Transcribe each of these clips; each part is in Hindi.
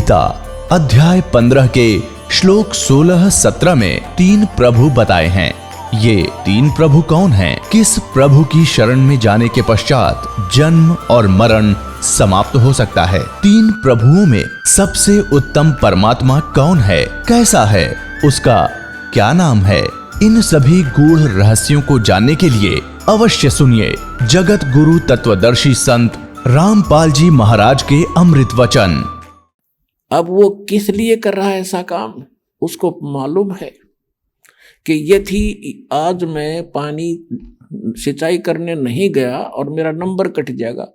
गीता अध्याय 15 के श्लोक 16-17 में 3 प्रभु बताए हैं। ये 3 प्रभु कौन हैं? किस प्रभु की शरण में जाने के पश्चात जन्म और मरण समाप्त हो सकता है? 3 प्रभुओं में सबसे उत्तम परमात्मा कौन है? कैसा है? उसका क्या नाम है? इन सभी गूढ़ रहस्यों को जानने के लिए अवश्य सुनिए जगत गुरु तत्वदर्शी संत रामपाल जी महाराज के अमृत वचन। अब वो किस लिए कर रहा है ऐसा काम, उसको मालूम है कि यदि आज मैं पानी सिंचाई करने नहीं गया और मेरा नंबर कट जाएगा,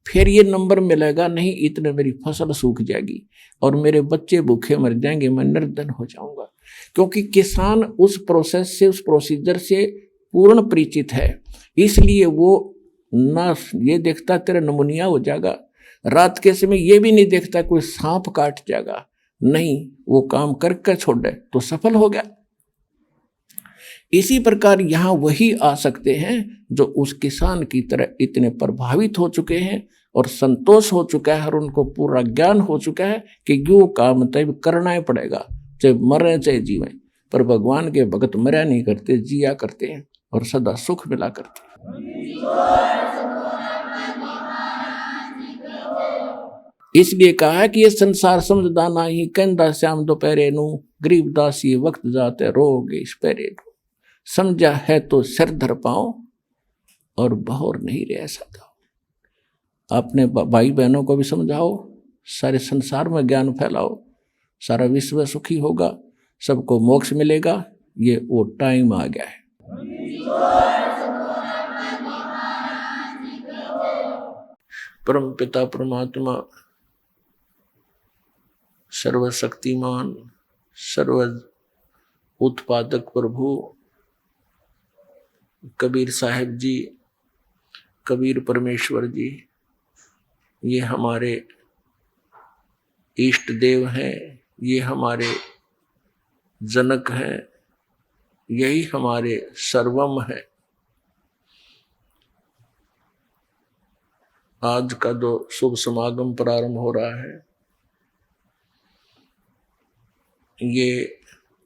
फिर ये नंबर मिलेगा नहीं, इतने मेरी फसल सूख जाएगी और मेरे बच्चे भूखे मर जाएंगे, मैं निर्धन हो जाऊंगा। क्योंकि किसान उस प्रोसेस से, उस प्रोसीजर से पूर्ण परिचित है, इसलिए वो ना ये देखता तेरा नमूनिया हो जाएगा, रात के समय ये भी नहीं देखता कोई सांप काट जाएगा, नहीं, वो काम करके छोड़े तो सफल हो गया। इसी प्रकार यहाँ वही आ सकते हैं जो उस किसान की तरह इतने प्रभावित हो चुके हैं और संतोष हो चुका है और उनको पूरा ज्ञान हो चुका है कि यो काम तब करना ही पड़ेगा, चाहे मरे चाहे जीवे। पर भगवान के भगत मरा नहीं करते, जिया करते हैं और सदा सुख मिला करते हैं। इसलिए कहा है कि ये संसार समझदा नाही, कहंदा श्याम दोपहरे नू, गरीबदासी वक्त जाते रोगे इस पैरे नू। समझा है तो सिर धर पाओ और बहोर नहीं रह सकता। अपने भाई बहनों को भी समझाओ, सारे संसार में ज्ञान फैलाओ, सारा विश्व सुखी होगा, सबको मोक्ष मिलेगा। ये वो टाइम आ गया है। परम पिता परमात्मा सर्वशक्तिमान सर्व उत्पादक प्रभु कबीर साहिब जी, कबीर परमेश्वर जी, ये हमारे इष्ट देव हैं, ये हमारे जनक हैं, यही हमारे सर्वम है। आज का जो शुभ समागम प्रारंभ हो रहा है, ये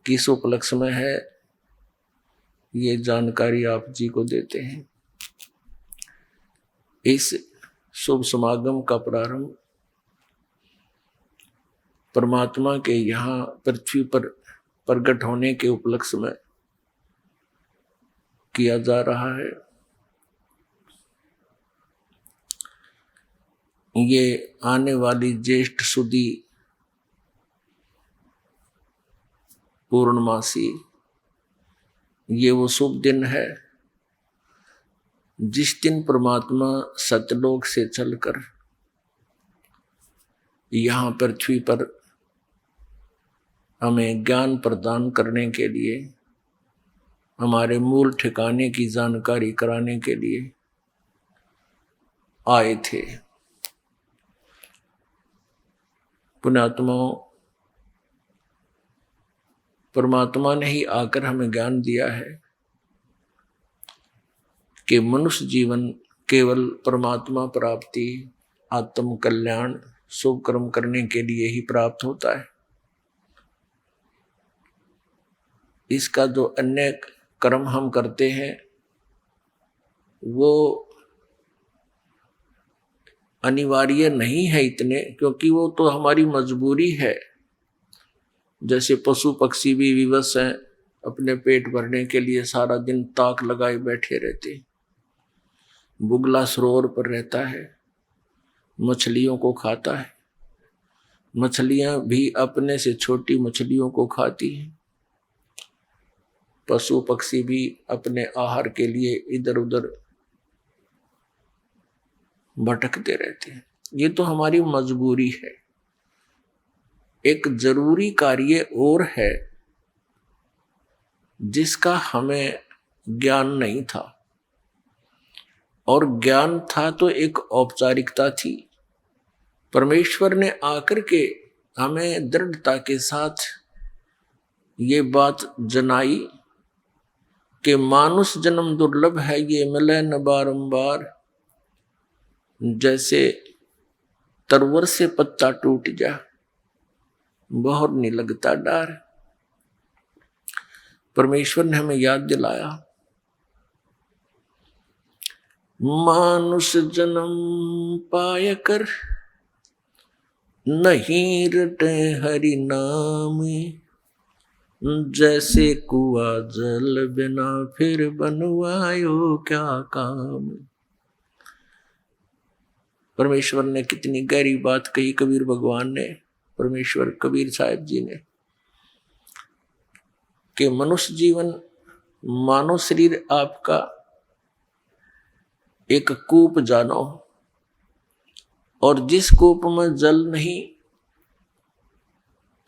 किस उपलक्ष्य में है, ये जानकारी आप जी को देते हैं। इस शुभ समागम का प्रारंभ परमात्मा के यहाँ पृथ्वी पर प्रकट होने के उपलक्ष्य में किया जा रहा है। ये आने वाली ज्येष्ठ सुदी पूर्णमासी, ये वो शुभ दिन है जिस दिन परमात्मा सतलोक से चलकर यहाँ पृथ्वी पर हमें ज्ञान प्रदान करने के लिए, हमारे मूल ठिकाने की जानकारी कराने के लिए आए थे। पुण्यात्माओं, परमात्मा ने ही आकर हमें ज्ञान दिया है कि मनुष्य जीवन केवल परमात्मा प्राप्ति, आत्म कल्याण, शुभ कर्म करने के लिए ही प्राप्त होता है। इसका जो अन्य कर्म हम करते हैं वो अनिवार्य नहीं है इतने, क्योंकि वो तो हमारी मजबूरी है। जैसे पशु पक्षी भी विवश हैं, अपने पेट भरने के लिए सारा दिन ताक लगाए बैठे रहते, बुगला सरोवर पर रहता है, मछलियों को खाता है, मछलियां भी अपने से छोटी मछलियों को खाती हैं, पशु पक्षी भी अपने आहार के लिए इधर उधर भटकते रहते हैं। ये तो हमारी मजबूरी है। एक जरूरी कार्य और है जिसका हमें ज्ञान नहीं था, और ज्ञान था तो एक औपचारिकता थी। परमेश्वर ने आकर के हमें दृढ़ता के साथ ये बात जनाई कि मानुष जन्म दुर्लभ है, ये मिले न बारंबार, जैसे तरवर से पत्ता टूट जा, बहुत नहीं लगता डर। परमेश्वर ने हमें याद दिलाया, मानुष जन्म पाय कर नहीं रटे हरि नाम, जैसे कुआ जल बिना फिर बनवायो क्या काम। परमेश्वर ने कितनी गहरी बात कही, कबीर भगवान ने, परमेश्वर कबीर साहब जी ने, कि मनुष्य जीवन, मानव शरीर आपका एक कूप जानो, और जिस कूप में जल नहीं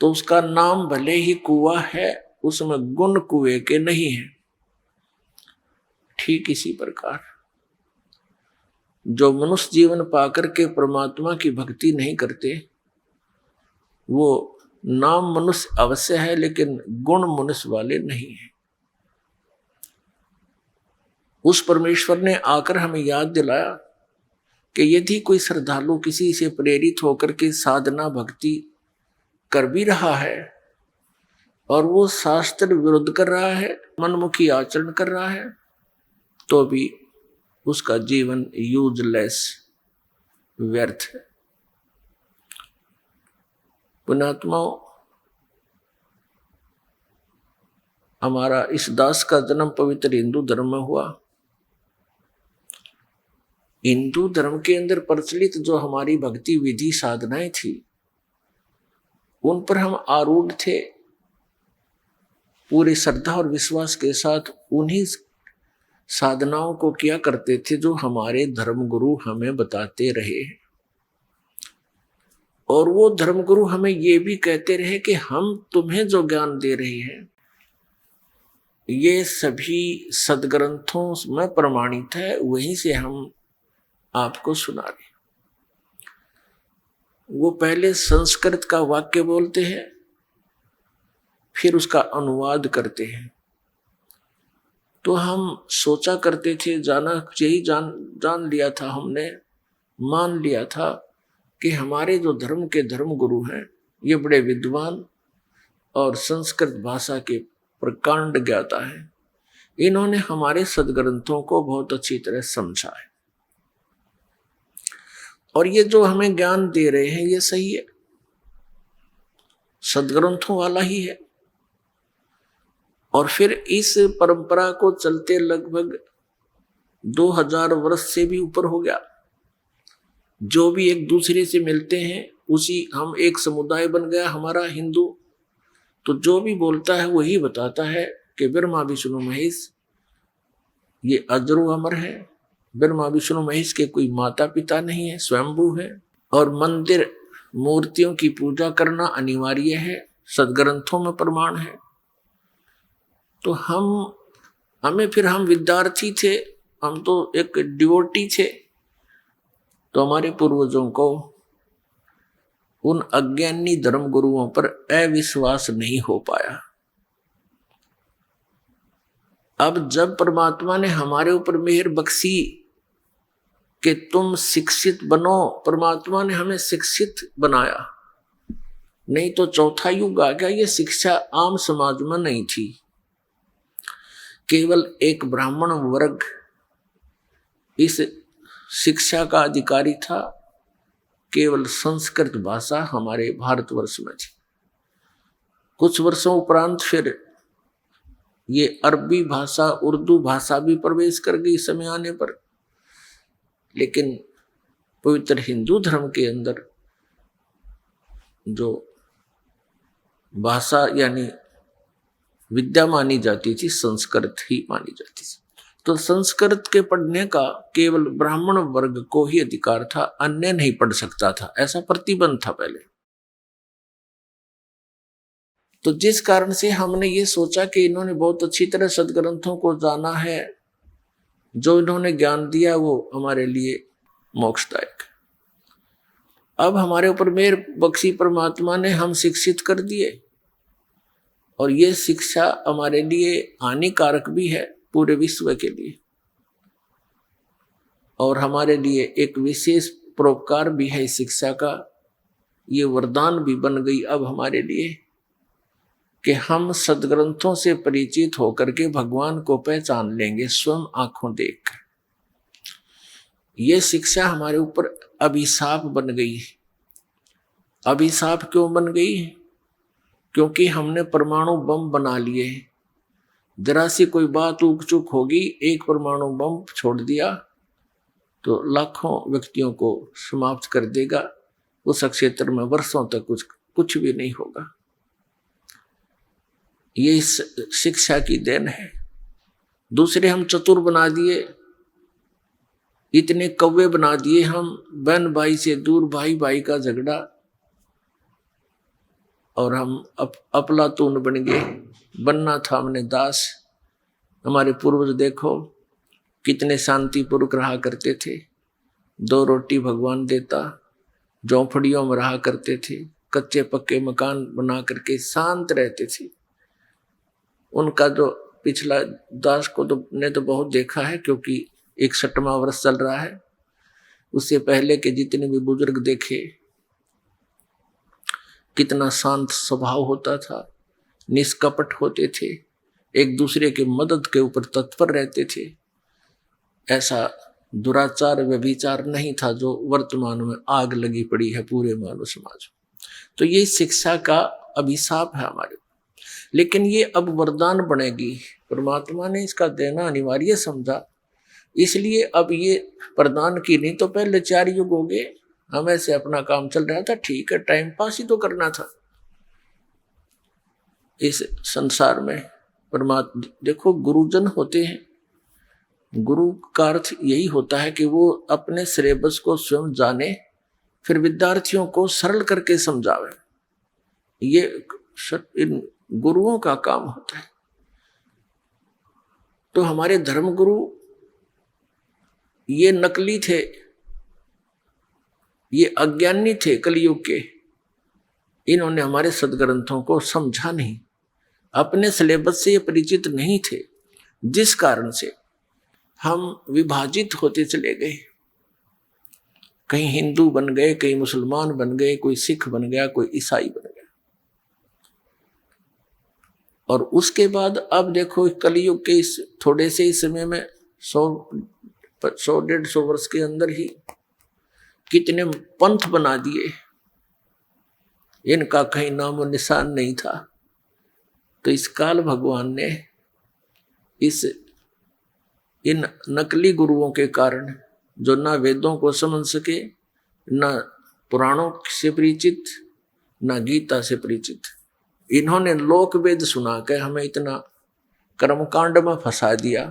तो उसका नाम भले ही कुआं है, उसमें गुण कुएं के नहीं है। ठीक इसी प्रकार जो मनुष्य जीवन पाकर के परमात्मा की भक्ति नहीं करते, वो नाम मनुष्य अवश्य है लेकिन गुण मनुष्य वाले नहीं है। उस परमेश्वर ने आकर हमें याद दिलाया कि यदि कोई श्रद्धालु किसी से प्रेरित होकर के साधना भक्ति कर भी रहा है और वो शास्त्र विरुद्ध कर रहा है, मनमुखी आचरण कर रहा है, तो भी उसका जीवन यूजलेस, व्यर्थ है। पुण्यात्माओं, हमारा इस दास का जन्म पवित्र हिंदू धर्म में हुआ। हिंदू धर्म के अंदर प्रचलित जो हमारी भक्ति विधि साधनाएं थी, उन पर हम आरूढ़ थे, पूरी श्रद्धा और विश्वास के साथ उन्हीं साधनाओं को किया करते थे जो हमारे धर्मगुरु हमें बताते रहे। और वो धर्मगुरु हमें ये भी कहते रहे कि हम तुम्हें जो ज्ञान दे रहे हैं ये सभी सदग्रंथों में प्रमाणित है, वहीं से हम आपको सुना रहे। वो पहले संस्कृत का वाक्य बोलते हैं, फिर उसका अनुवाद करते हैं। तो हम सोचा करते थे, जान लिया था हमने, मान लिया था कि हमारे जो धर्म के धर्म गुरु हैं ये बड़े विद्वान और संस्कृत भाषा के प्रकांड ज्ञाता है। इन्होंने हमारे सदग्रंथों को बहुत अच्छी तरह समझा है और ये जो हमें ज्ञान दे रहे हैं ये सही है, सदग्रंथों वाला ही है। और फिर इस परंपरा को चलते लगभग 2000 वर्ष से भी ऊपर हो गया। जो भी एक दूसरे से मिलते हैं उसी, हम एक समुदाय बन गया हमारा हिंदू, तो जो भी बोलता है वही बताता है कि ब्रह्मा विष्णु महेश ये अजरो अमर है। ब्रह्मा विष्णु महेश के कोई माता पिता नहीं है, स्वयंभू है। और मंदिर मूर्तियों की पूजा करना अनिवार्य है, सदग्रंथों में प्रमाण है। तो हम विद्यार्थी थे, हम तो एक डिवोटी थे, तो हमारे पूर्वजों को उन अज्ञानी धर्म गुरुओं पर अविश्वास नहीं हो पाया। अब जब परमात्मा ने हमारे ऊपर मेहर बख्शी कि तुम शिक्षित बनो, परमात्मा ने हमें शिक्षित बनाया। नहीं तो चौथा युग आ गया, ये शिक्षा आम समाज में नहीं थी। केवल एक ब्राह्मण वर्ग इस शिक्षा का अधिकारी था। केवल संस्कृत भाषा हमारे भारतवर्ष में थी। कुछ वर्षों उपरांत फिर ये अरबी भाषा, उर्दू भाषा भी प्रवेश कर गई समय आने पर। लेकिन पवित्र हिंदू धर्म के अंदर जो भाषा यानी विद्या मानी जाती थी, संस्कृत ही मानी जाती थी। तो संस्कृत के पढ़ने का केवल ब्राह्मण वर्ग को ही अधिकार था, अन्य नहीं पढ़ सकता था, ऐसा प्रतिबंध था पहले। तो जिस कारण से हमने ये सोचा कि इन्होंने बहुत अच्छी तरह सदग्रंथों को जाना है, जो इन्होंने ज्ञान दिया वो हमारे लिए मोक्षदायक। अब हमारे ऊपर मेहर बख्शी परमात्मा ने, हम शिक्षित कर दिए और ये शिक्षा हमारे लिए हानिकारक भी है, पूरे विश्व के लिए, और हमारे लिए एक विशेष परोपकार भी है इस शिक्षा का। ये वरदान भी बन गई अब हमारे लिए कि हम सदग्रंथों से परिचित होकर के भगवान को पहचान लेंगे स्वयं आंखों देखकर। ये शिक्षा हमारे ऊपर अभिशाप बन गई। अभिशाप क्यों बन गई? क्योंकि हमने परमाणु बम बना लिए। जरा सी कोई बात ऊक चूक होगी, एक परमाणु बम छोड़ दिया तो लाखों व्यक्तियों को समाप्त कर देगा। उस क्षेत्र में वर्षों तक कुछ भी नहीं होगा। ये शिक्षा की देन है। दूसरे हम चतुर बना दिए, इतने कौवे बना दिए हम, बहन भाई से दूर, भाई भाई का झगड़ा, और हम अफलातून बन गए। बनना था हमने दास। हमारे पूर्वज देखो कितने शांतिपूर्वक रहा करते थे। 2 रोटी भगवान देता, झोंपड़ियों में रहा करते थे, कच्चे पक्के मकान बना करके शांत रहते थे। उनका जो पिछला दास को ने तो बहुत देखा है, क्योंकि 61वां वर्ष चल रहा है। उससे पहले के जितने भी बुजुर्ग देखे, कितना शांत स्वभाव होता था, निष्कपट होते थे, एक दूसरे के मदद के ऊपर तत्पर रहते थे। ऐसा दुराचार व्यभिचार नहीं था जो वर्तमान में आग लगी पड़ी है पूरे मानव समाज में। तो ये शिक्षा का अभिशाप है हमारे। लेकिन ये अब वरदान बनेगी। परमात्मा ने इसका देना अनिवार्य समझा, इसलिए अब ये प्रदान की। नहीं तो पहले 4 युग हो गए, हम ऐसे अपना काम चल रहा था, ठीक है, टाइम पास ही तो करना था इस संसार में। परमात्मा देखो, गुरुजन होते हैं। गुरु का अर्थ यही होता है कि वो अपने सिलेबस को स्वयं जाने, फिर विद्यार्थियों को सरल करके समझावे। ये इन गुरुओं का काम होता है। तो हमारे धर्मगुरु ये नकली थे, ये अज्ञानी थे कलयुग के। इन्होंने हमारे सदग्रंथों को समझा नहीं, अपने सिलेबस से ये परिचित नहीं थे, जिस कारण से हम विभाजित होते चले गए। कहीं हिंदू बन गए, कहीं मुसलमान बन गए, कोई सिख बन गया, कोई ईसाई बन गया। और उसके बाद अब देखो कलयुग के इस थोड़े से ही समय में 100-150 वर्ष के अंदर ही कितने पंथ बना दिए, इनका कहीं नामो निशान नहीं था। तो इस काल भगवान ने इन नकली गुरुओं के कारण, जो ना वेदों को समझ सके, ना पुराणों से परिचित, ना गीता से परिचित, इन्होंने लोक वेद सुना के हमें इतना कर्मकांड में फंसा दिया।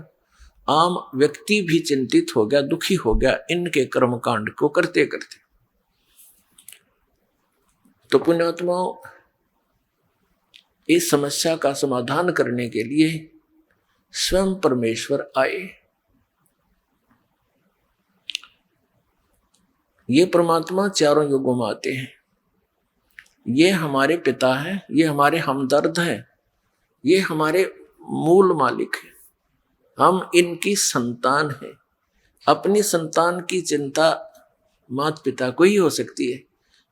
आम व्यक्ति भी चिंतित हो गया, दुखी हो गया इनके कर्मकांड को करते करते। तो पुण्यात्माओं, इस समस्या का समाधान करने के लिए स्वयं परमेश्वर आए। ये परमात्मा चारों युगों में आते हैं। ये हमारे पिता हैं, ये हमारे हमदर्द हैं, ये हमारे मूल मालिक हैं। हम इनकी संतान हैं। अपनी संतान की चिंता माता पिता को ही हो सकती है।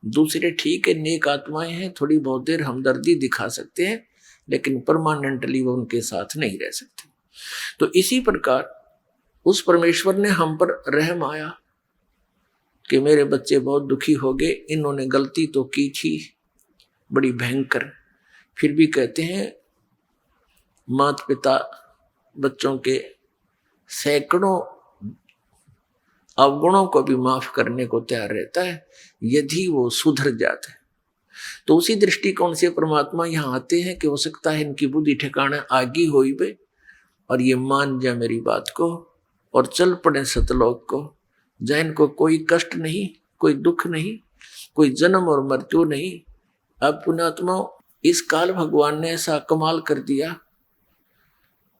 दूसरे ठीक है, नेक आत्माएं हैं, थोड़ी बहुत देर हमदर्दी दिखा सकते हैं, लेकिन परमानेंटली वो उनके साथ नहीं रह सकते। तो इसी प्रकार उस परमेश्वर ने हम पर रहम आया कि मेरे बच्चे बहुत दुखी हो गए, इन्होंने गलती तो की थी बड़ी भयंकर, फिर भी कहते हैं माता पिता बच्चों के सैकड़ों अवगुणों को भी माफ करने को तैयार रहता है यदि वो सुधर जाता है। तो उसी दृष्टिकोण से परमात्मा यहाँ आते हैं कि हो सकता है इनकी बुद्धि ठिकाना आगी होई बे और ये मान जाए मेरी बात को और चल पड़े सतलोक को, जहाँ इनको कोई कष्ट नहीं, कोई दुख नहीं, कोई जन्म और मृत्यु नहीं। अब पुण्यात्मा, इस काल भगवान ने ऐसा कमाल कर दिया,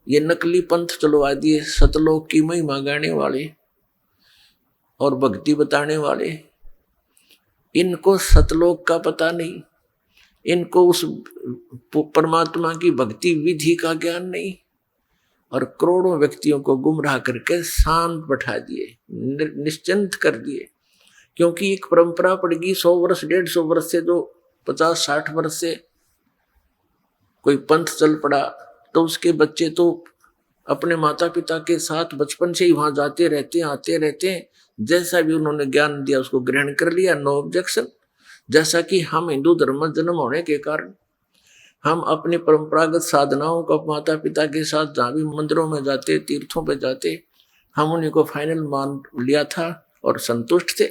ये नकली पंथ चलवा दिए, सतलोक की महिमा गाने वाले और भक्ति बताने वाले। इनको सतलोक का पता नहीं, इनको उस परमात्मा की भक्ति विधि का ज्ञान नहीं, और करोड़ों व्यक्तियों को गुमराह करके शांत बैठा दिए, निश्चिंत कर दिए क्योंकि एक परंपरा पड़ेगी 100 वर्ष 150 वर्ष से, जो 50-60 वर्ष से कोई पंथ चल पड़ा, तो उसके बच्चे तो अपने माता पिता के साथ बचपन से ही वहां जाते रहते हैं, आते रहते हैं। जैसा भी उन्होंने ज्ञान दिया उसको ग्रहण कर लिया, नो ऑब्जेक्शन। जैसा कि हम हिंदू धर्म में जन्म होने के कारण हम अपनी परंपरागत साधनाओं को माता पिता के साथ जहाँ भी मंदिरों में जाते, तीर्थों पे जाते, हम उन्हीं को फाइनल मान लिया था और संतुष्ट थे।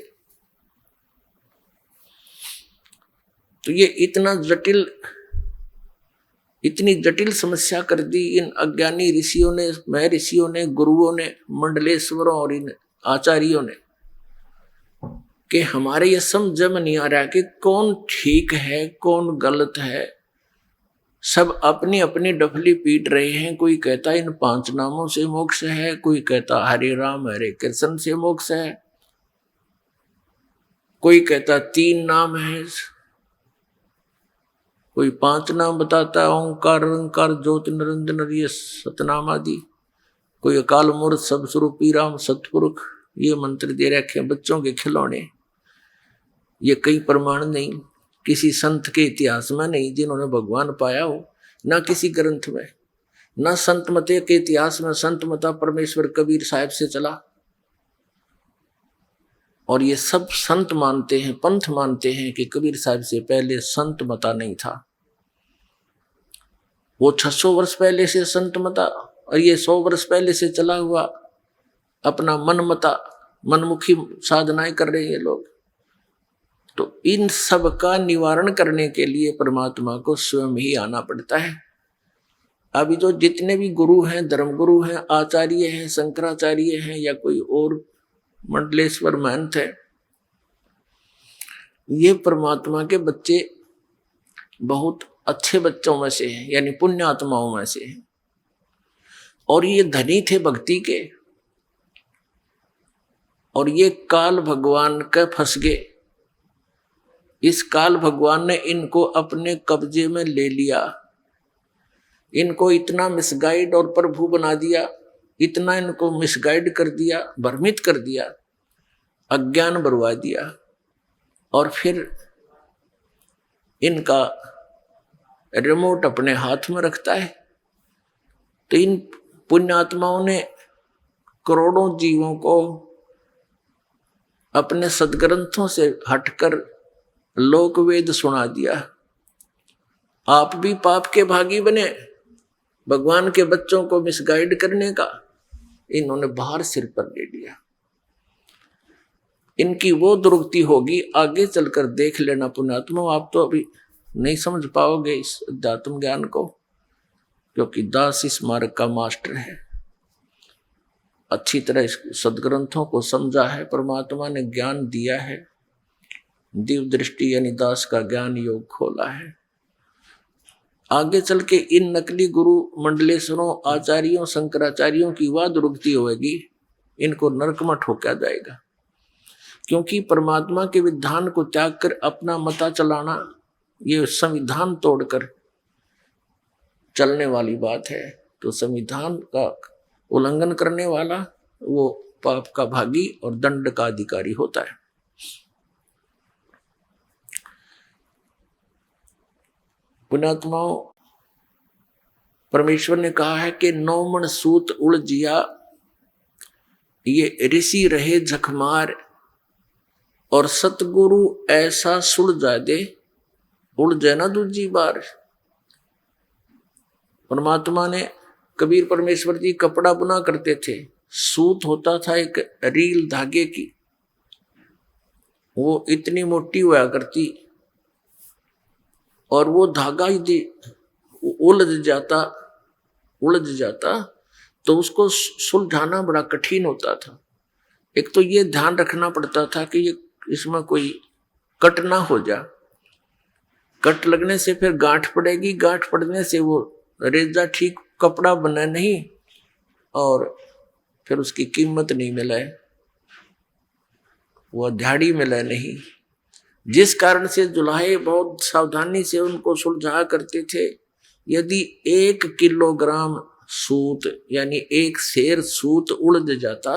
तो ये इतनी जटिल समस्या कर दी इन अज्ञानी ऋषियों ने, महर्षियों ने, गुरुओं ने, मंडलेश्वरों और इन आचार्यों ने, कि हमारे ये समझ में नहीं आ रहा कि कौन ठीक है कौन गलत है। सब अपनी अपनी डफली पीट रहे हैं। कोई कहता इन 5 नामों से मोक्ष है, कोई कहता हरे राम हरे कृष्ण से मोक्ष है, कोई कहता 3 नाम है, कोई 5 नाम बताता है, ओंकार निरंकार ज्योति निरंजन ये सतनाम आदि, कोई अकाल मूर्त सब स्वरूपी राम सतपुरुष ये मंत्र दे रखे बच्चों के खिलौने। ये कई प्रमाण नहीं, किसी संत के इतिहास में नहीं जिन्होंने भगवान पाया हो, ना किसी ग्रंथ में, ना संत मते के इतिहास में संत मता परमेश्वर कबीर साहब से चला। और ये सब संत मानते हैं, पंथ मानते हैं कि कबीर साहब से पहले संत मता नहीं था। वो 600 वर्ष पहले से संत मता और ये 100 वर्ष पहले से चला हुआ अपना मन मता, मनमुखी साधनाएं कर रहे हैं लोग। तो इन सब का निवारण करने के लिए परमात्मा को स्वयं ही आना पड़ता है। अभी जो जितने भी गुरु हैं, धर्मगुरु हैं, आचार्य हैं, शंकराचार्य हैं या कोई और मंडलेश्वर महंत है, ये परमात्मा के बच्चे बहुत अच्छे बच्चों में से हैं, यानी पुण्य आत्माओं में से हैं। और ये धनी थे भक्ति के, और ये काल भगवान के फंस गए। इस काल भगवान ने इनको अपने कब्जे में ले लिया, इनको इतना मिसगाइड और प्रभु बना दिया, इतना इनको मिसगाइड कर दिया, भ्रमित कर दिया, अज्ञान बरवा दिया। और फिर इनका रिमोट अपने हाथ में रखता है। तो इन पुण्यात्माओं ने करोड़ों जीवों को अपने सदग्रंथों से हटकर लोक वेद सुना दिया। आप भी पाप के भागी बने, भगवान के बच्चों को मिसगाइड करने का इन्होंने भार सिर पर ले लिया। इनकी वो दुर्गति होगी, आगे चलकर देख लेना पुण्यात्मा। आप तो अभी नहीं समझ पाओगे इस अध्यात्म ज्ञान को, क्योंकि दास इस मार्ग का मास्टर है, अच्छी तरह इस सदग्रंथों को समझा है, परमात्मा ने ज्ञान दिया है, दिव्य दृष्टि यानी दास का ज्ञान योग खोला है। आगे चल के इन नकली गुरु मंडलेश्वरों, आचार्यों, शंकराचार्यों की वह दुर्गति होगी, इनको नरक में ठोका जाएगा। क्योंकि परमात्मा के विधान को त्याग कर अपना मता चलाना, ये संविधान तोड़कर चलने वाली बात है। तो संविधान का उल्लंघन करने वाला वो पाप का भागी और दंड का अधिकारी होता है। पुण्यात्माओं, परमेश्वर ने कहा है कि 9 मन सूत उलझिया, ये ऋषि रहे झकमार, और सतगुरु ऐसा सुलझा दे, उलझे ना दूजी बार। परमात्मा ने, कबीर परमेश्वर जी कपड़ा बुना करते थे, सूत होता था एक रील धागे की, वो इतनी मोटी हुआ करती, और वो धागा यदि उलझ जाता तो उसको सुलझाना बड़ा कठिन होता था। एक तो ये ध्यान रखना पड़ता था कि ये इसमें कोई कट ना हो जा, कट लगने से फिर गांठ पड़ेगी, गांठ पड़ने से वो रेजा ठीक कपड़ा बना नहीं, और फिर उसकी कीमत नहीं मिले, वो दिहाड़ी मिले नहीं। जिस कारण से जुलाहे बहुत सावधानी से उनको सुलझा करते थे। यदि 1 किलोग्राम सूत यानी 1 सेर सूत उलझ जाता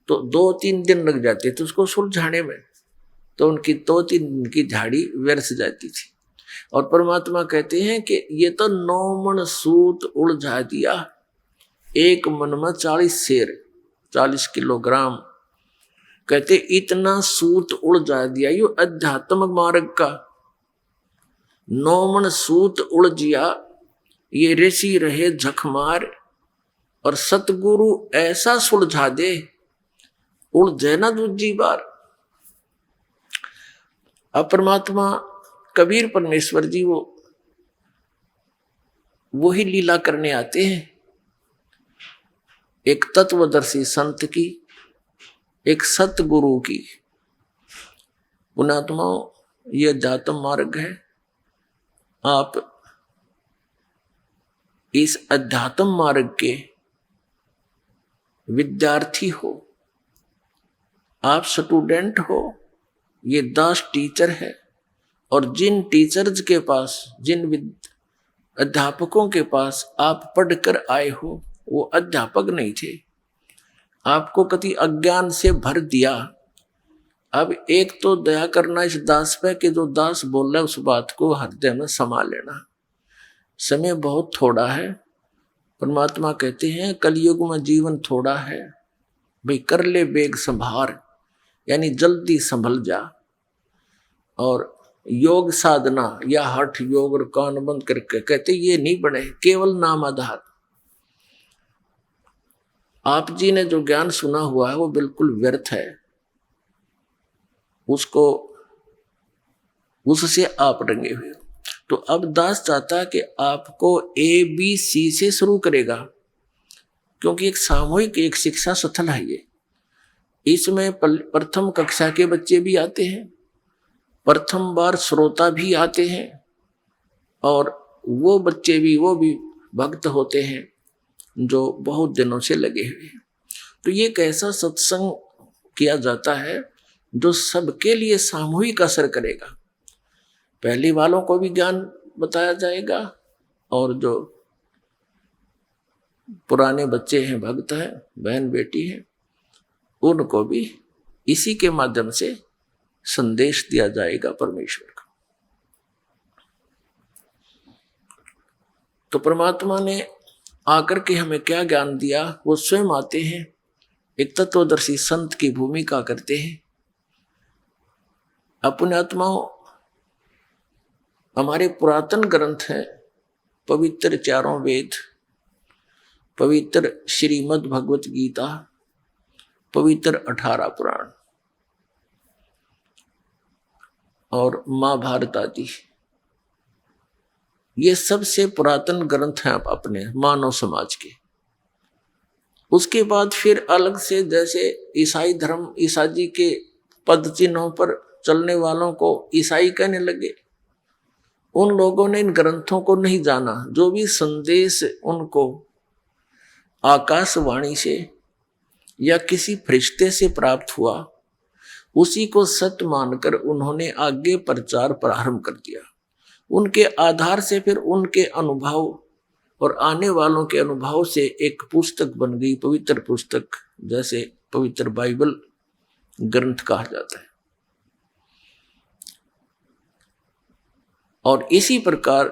तो 2-3 दिन लग जाते थे उसको सुलझाने में। तो उनकी 2-3 दिन की झाड़ी व्यर्थ जाती थी। और परमात्मा कहते हैं कि ये तो 9 मन सूत उलझा दिया, एक मन में 40 शेर, 40 किलोग्राम। कहते इतना सूत उलझा दिया यो अध्यात्म मार्ग का। 9 मन सूत उलझिया, ये ऋषि रहे झकमार, और सतगुरु ऐसा सुलझा दे उलझे ना दूजी बार। अब परमात्मा कबीर परमेश्वर जी वो ही लीला करने आते हैं, एक तत्वदर्शी संत की, एक सतगुरु की। पुण्यात्माओं, यह अध्यात्म मार्ग है। आप इस अध्यात्म मार्ग के विद्यार्थी हो, आप स्टूडेंट हो, ये 10 टीचर है। और जिन टीचर्स के पास, जिन अध्यापकों के पास आप पढ़कर आए हो, वो अध्यापक नहीं थे, आपको कति अज्ञान से भर दिया। अब एक तो दया करना इस दास पे कि जो दास बोल रहा है उस बात को हृदय में समा लेना। समय बहुत थोड़ा है। परमात्मा कहते हैं कलयुग में जीवन थोड़ा है, भाई कर ले बेग संभार, यानी जल्दी संभल जा। और योग साधना या हठ योग और कान बंद करके कहते ये नहीं बने, केवल नाम आधार। आप जी ने जो ज्ञान सुना हुआ है वो बिल्कुल व्यर्थ है, उसको उससे आप रंगे हुए। तो अब दास चाहता कि आपको ABC से शुरू करेगा, क्योंकि एक सामूहिक एक शिक्षा स्थल है ये। इसमें प्रथम कक्षा के बच्चे भी आते हैं, प्रथम बार श्रोता भी आते हैं, और वो बच्चे भी, वो भी भक्त होते हैं जो बहुत दिनों से लगे हुए हैं। तो ये कैसा सत्संग किया जाता है जो सबके लिए सामूहिक असर करेगा। पहले वालों को भी ज्ञान बताया जाएगा, और जो पुराने बच्चे हैं, भक्त हैं, बहन बेटी हैं, उनको भी इसी के माध्यम से संदेश दिया जाएगा परमेश्वर का। तो परमात्मा ने आकर के हमें क्या ज्ञान दिया, वो स्वयं आते हैं, एक तत्वदर्शी संत की भूमिका करते हैं। अपने आत्माओं, हमारे पुरातन ग्रंथ हैं, पवित्र 4 वेद, पवित्र श्रीमद् भगवत गीता, पवित्र 18 पुराण और महाभारत आदि। ये सबसे पुरातन ग्रंथ हैं अपने मानव समाज के। उसके बाद फिर अलग से, जैसे ईसाई धर्म, ईसा जी के पद चिन्हों पर चलने वालों को ईसाई कहने लगे। उन लोगों ने इन ग्रंथों को नहीं जाना। जो भी संदेश उनको आकाशवाणी से या किसी फरिश्ते से प्राप्त हुआ, उसी को सत्य मानकर उन्होंने आगे प्रचार प्रारंभ कर दिया। उनके आधार से फिर उनके अनुभव और आने वालों के अनुभव से एक पुस्तक बन गई, पवित्र पुस्तक, जैसे पवित्र बाइबल ग्रंथ कहा जाता है। और इसी प्रकार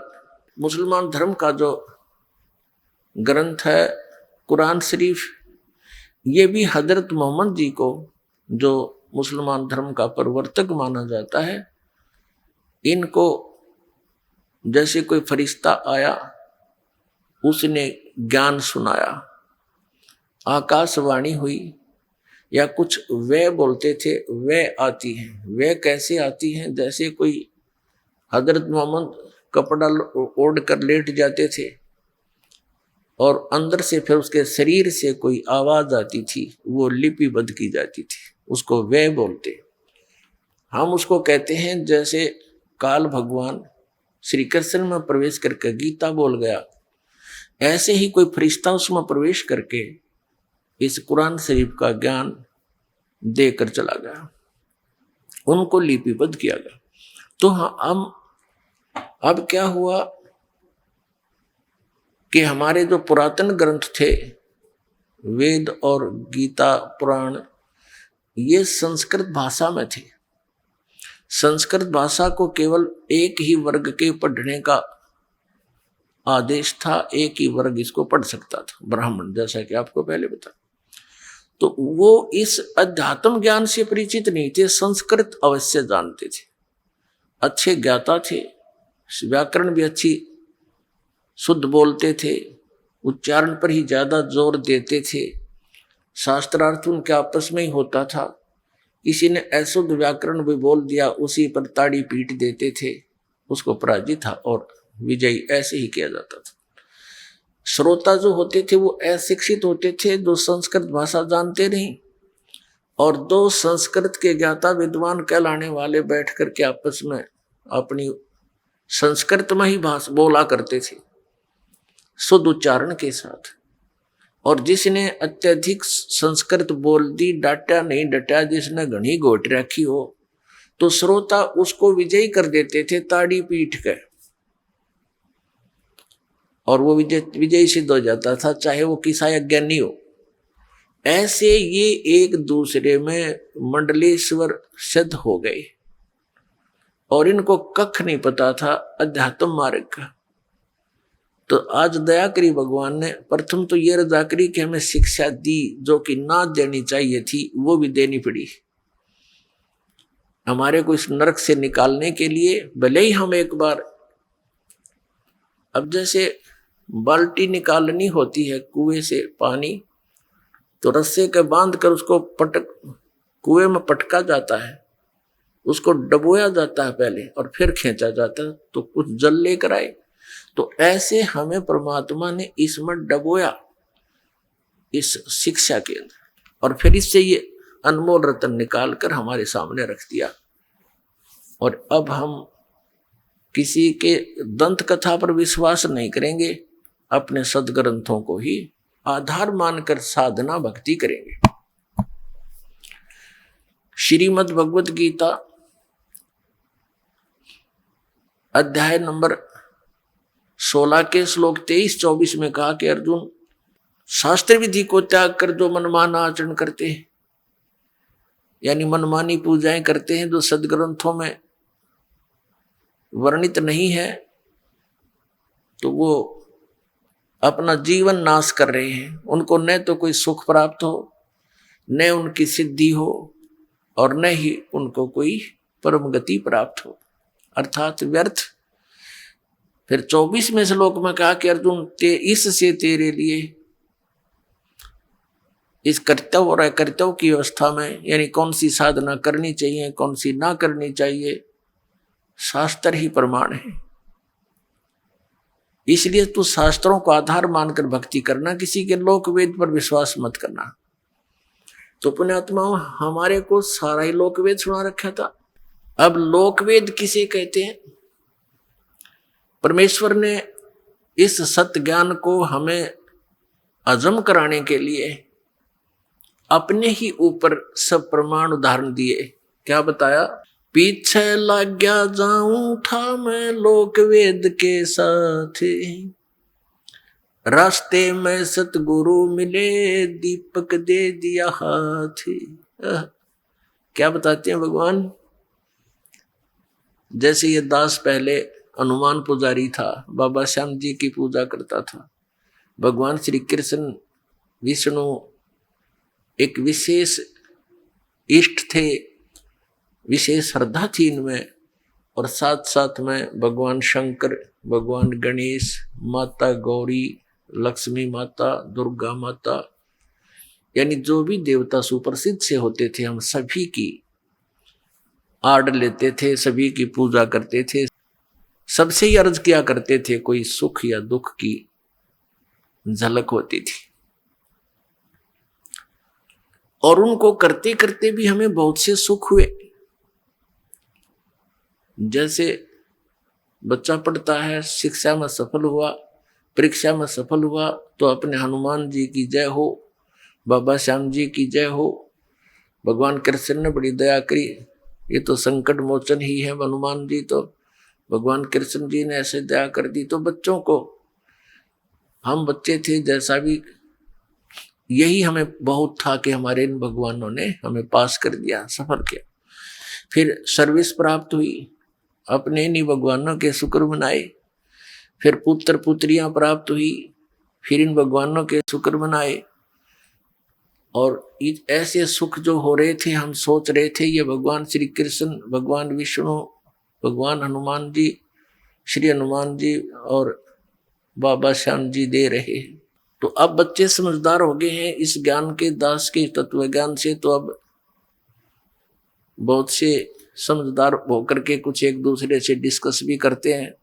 मुसलमान धर्म का जो ग्रंथ है कुरान शरीफ, ये भी हजरत मोहम्मद जी को, जो मुसलमान धर्म का प्रवर्तक माना जाता है, इनको जैसे कोई फरिश्ता आया, उसने ज्ञान सुनाया, आकाशवाणी हुई, या कुछ वे बोलते थे, वे आती हैं। वे कैसे आती हैं? जैसे कोई हजरत मोहम्मद कपड़ा ओढ़ कर लेट जाते थे और अंदर से फिर उसके शरीर से कोई आवाज आती थी, वो लिपिबद्ध की जाती थी, उसको वे बोलते। हम उसको कहते हैं जैसे काल भगवान श्री कृष्ण में प्रवेश करके गीता बोल गया, ऐसे ही कोई फरिश्ता उसमें प्रवेश करके इस कुरान शरीफ का ज्ञान देकर चला गया, उनको लिपिबद्ध किया गया। तो हम अब क्या हुआ कि हमारे जो पुरातन ग्रंथ थे, वेद और गीता पुराण, ये संस्कृत भाषा में थे। संस्कृत भाषा को केवल एक ही वर्ग के पढ़ने का आदेश था, एक ही वर्ग इसको पढ़ सकता था, ब्राह्मण, जैसा कि आपको पहले बताया। तो वो इस अध्यात्म ज्ञान से परिचित नहीं थे, संस्कृत अवश्य जानते थे, अच्छे ज्ञाता थे, व्याकरण भी अच्छी शुद्ध बोलते थे, उच्चारण पर ही ज्यादा जोर देते थे, शास्त्रार्थ उनके आपस में ही होता था, किसी ने अशुद्ध व्याकरण भी बोल दिया उसी पर ताड़ी पीट देते थे, उसको पराजित था और विजयी ऐसे ही किया जाता था। श्रोता जो होते थे वो अशिक्षित होते थे, जो संस्कृत भाषा जानते नहीं, और दो संस्कृत के ज्ञाता विद्वान कहलाने वाले बैठ करके आपस में अपनी संस्कृत में ही भाषा बोला करते थे, शुद्ध उच्चारण के साथ। और जिसने अत्यधिक संस्कृत बोल दी, डांटा नहीं डटा, जिसने घनी घोट रखी हो, तो श्रोता उसको विजयी कर देते थे ताड़ी पीट कर, और वो विजयी सिद्ध हो जाता था, चाहे वो किसा अज्ञानी हो। ऐसे ये एक दूसरे में मंडलेश्वर सिद्ध हो गए, और इनको कख नहीं पता था अध्यात्म मार्ग का। तो आज दया करी भगवान ने, प्रथम तो ये रजा करी कि हमें शिक्षा दी, जो कि ना देनी चाहिए थी वो भी देनी पड़ी हमारे को इस नरक से निकालने के लिए। भले ही हम एक बार, अब जैसे बाल्टी निकालनी होती है कुएं से पानी, तो रस्से के बांध कर उसको कुएं में पटका जाता है, उसको डबोया जाता है पहले और फिर खींचा जाता है तो कुछ जल लेकर आए। तो ऐसे हमें परमात्मा ने इसमें डबोया, इस शिक्षा के अंदर, और फिर इससे ये अनमोल रतन निकाल कर हमारे सामने रख दिया। और अब हम किसी के दंत कथा पर विश्वास नहीं करेंगे, अपने सदग्रंथों को ही आधार मानकर साधना भक्ति करेंगे। श्रीमद् भगवत गीता अध्याय नंबर 16 के श्लोक 23-24 में कहा कि अर्जुन, शास्त्र विधि को त्याग कर जो मनमाना आचरण करते हैं, यानी मनमानी पूजाएं करते हैं, जो सदग्रंथों में वर्णित नहीं है, तो वो अपना जीवन नाश कर रहे हैं। उनको न तो कोई सुख प्राप्त हो, न उनकी सिद्धि हो, और न ही उनको कोई परम गति प्राप्त हो, अर्थात व्यर्थ। फिर 24वें श्लोक में कहा कि अर्जुन, इससे तेरे लिए इस कर्तव्य और अकर्तव्य की अवस्था में, यानी कौन सी साधना करनी चाहिए कौन सी ना करनी चाहिए, शास्त्र ही प्रमाण है। इसलिए तू शास्त्रों को आधार मानकर भक्ति करना, किसी के लोक वेद पर विश्वास मत करना। तो पुण्यात्माओं, हमारे को सारा ही लोक वेद सुना रखा था। अब लोक वेद किसे कहते हैं? परमेश्वर ने इस सत्य ज्ञान को हमें हजम कराने के लिए अपने ही ऊपर सब प्रमाण उदाहरण दिए। क्या बताया? पीछे लग गया जाऊं था मैं लोक वेद के साथ, रास्ते में सतगुरु मिले दीपक दे दिया हाथ। क्या बताते हैं भगवान? जैसे ये दास पहले हनुमान पुजारी था, बाबा श्याम जी की पूजा करता था। भगवान श्री कृष्ण विष्णु एक विशेष इष्ट थे, विशेष श्रद्धा थी इनमें, और साथ साथ में भगवान शंकर, भगवान गणेश, माता गौरी, लक्ष्मी माता, दुर्गा माता, यानी जो भी देवता सुप्रसिद्ध से होते थे, हम सभी की आड़ लेते थे, सभी की पूजा करते थे, सबसे ही अर्ज किया करते थे, कोई सुख या दुख की झलक होती थी। और उनको करते करते भी हमें बहुत से सुख हुए। जैसे बच्चा पढ़ता है, शिक्षा में सफल हुआ, परीक्षा में सफल हुआ, तो अपने हनुमान जी की जय हो, बाबा श्याम जी की जय हो, भगवान कृष्ण ने बड़ी दया करी, ये तो संकट मोचन ही है हनुमान जी, तो भगवान कृष्ण जी ने ऐसे दया कर दी। तो बच्चों को, हम बच्चे थे जैसा भी, यही हमें बहुत था कि हमारे इन भगवानों ने हमें पास कर दिया, सफल किया। फिर सर्विस प्राप्त हुई, अपने इन्हीं भगवानों के शुक्र मनाए। फिर पुत्र पुत्रियां प्राप्त हुई, फिर इन भगवानों के शुक्र मनाए। और ऐसे सुख जो हो रहे थे, हम सोच रहे थे ये भगवान श्री कृष्ण, भगवान विष्णु, भगवान हनुमान जी, श्री हनुमान जी और बाबा श्याम जी दे रहे हैं। तो अब बच्चे समझदार हो गए हैं इस ज्ञान के, दास के तत्व ज्ञान से। तो अब बहुत से समझदार होकर के कुछ एक दूसरे से डिस्कस भी करते हैं।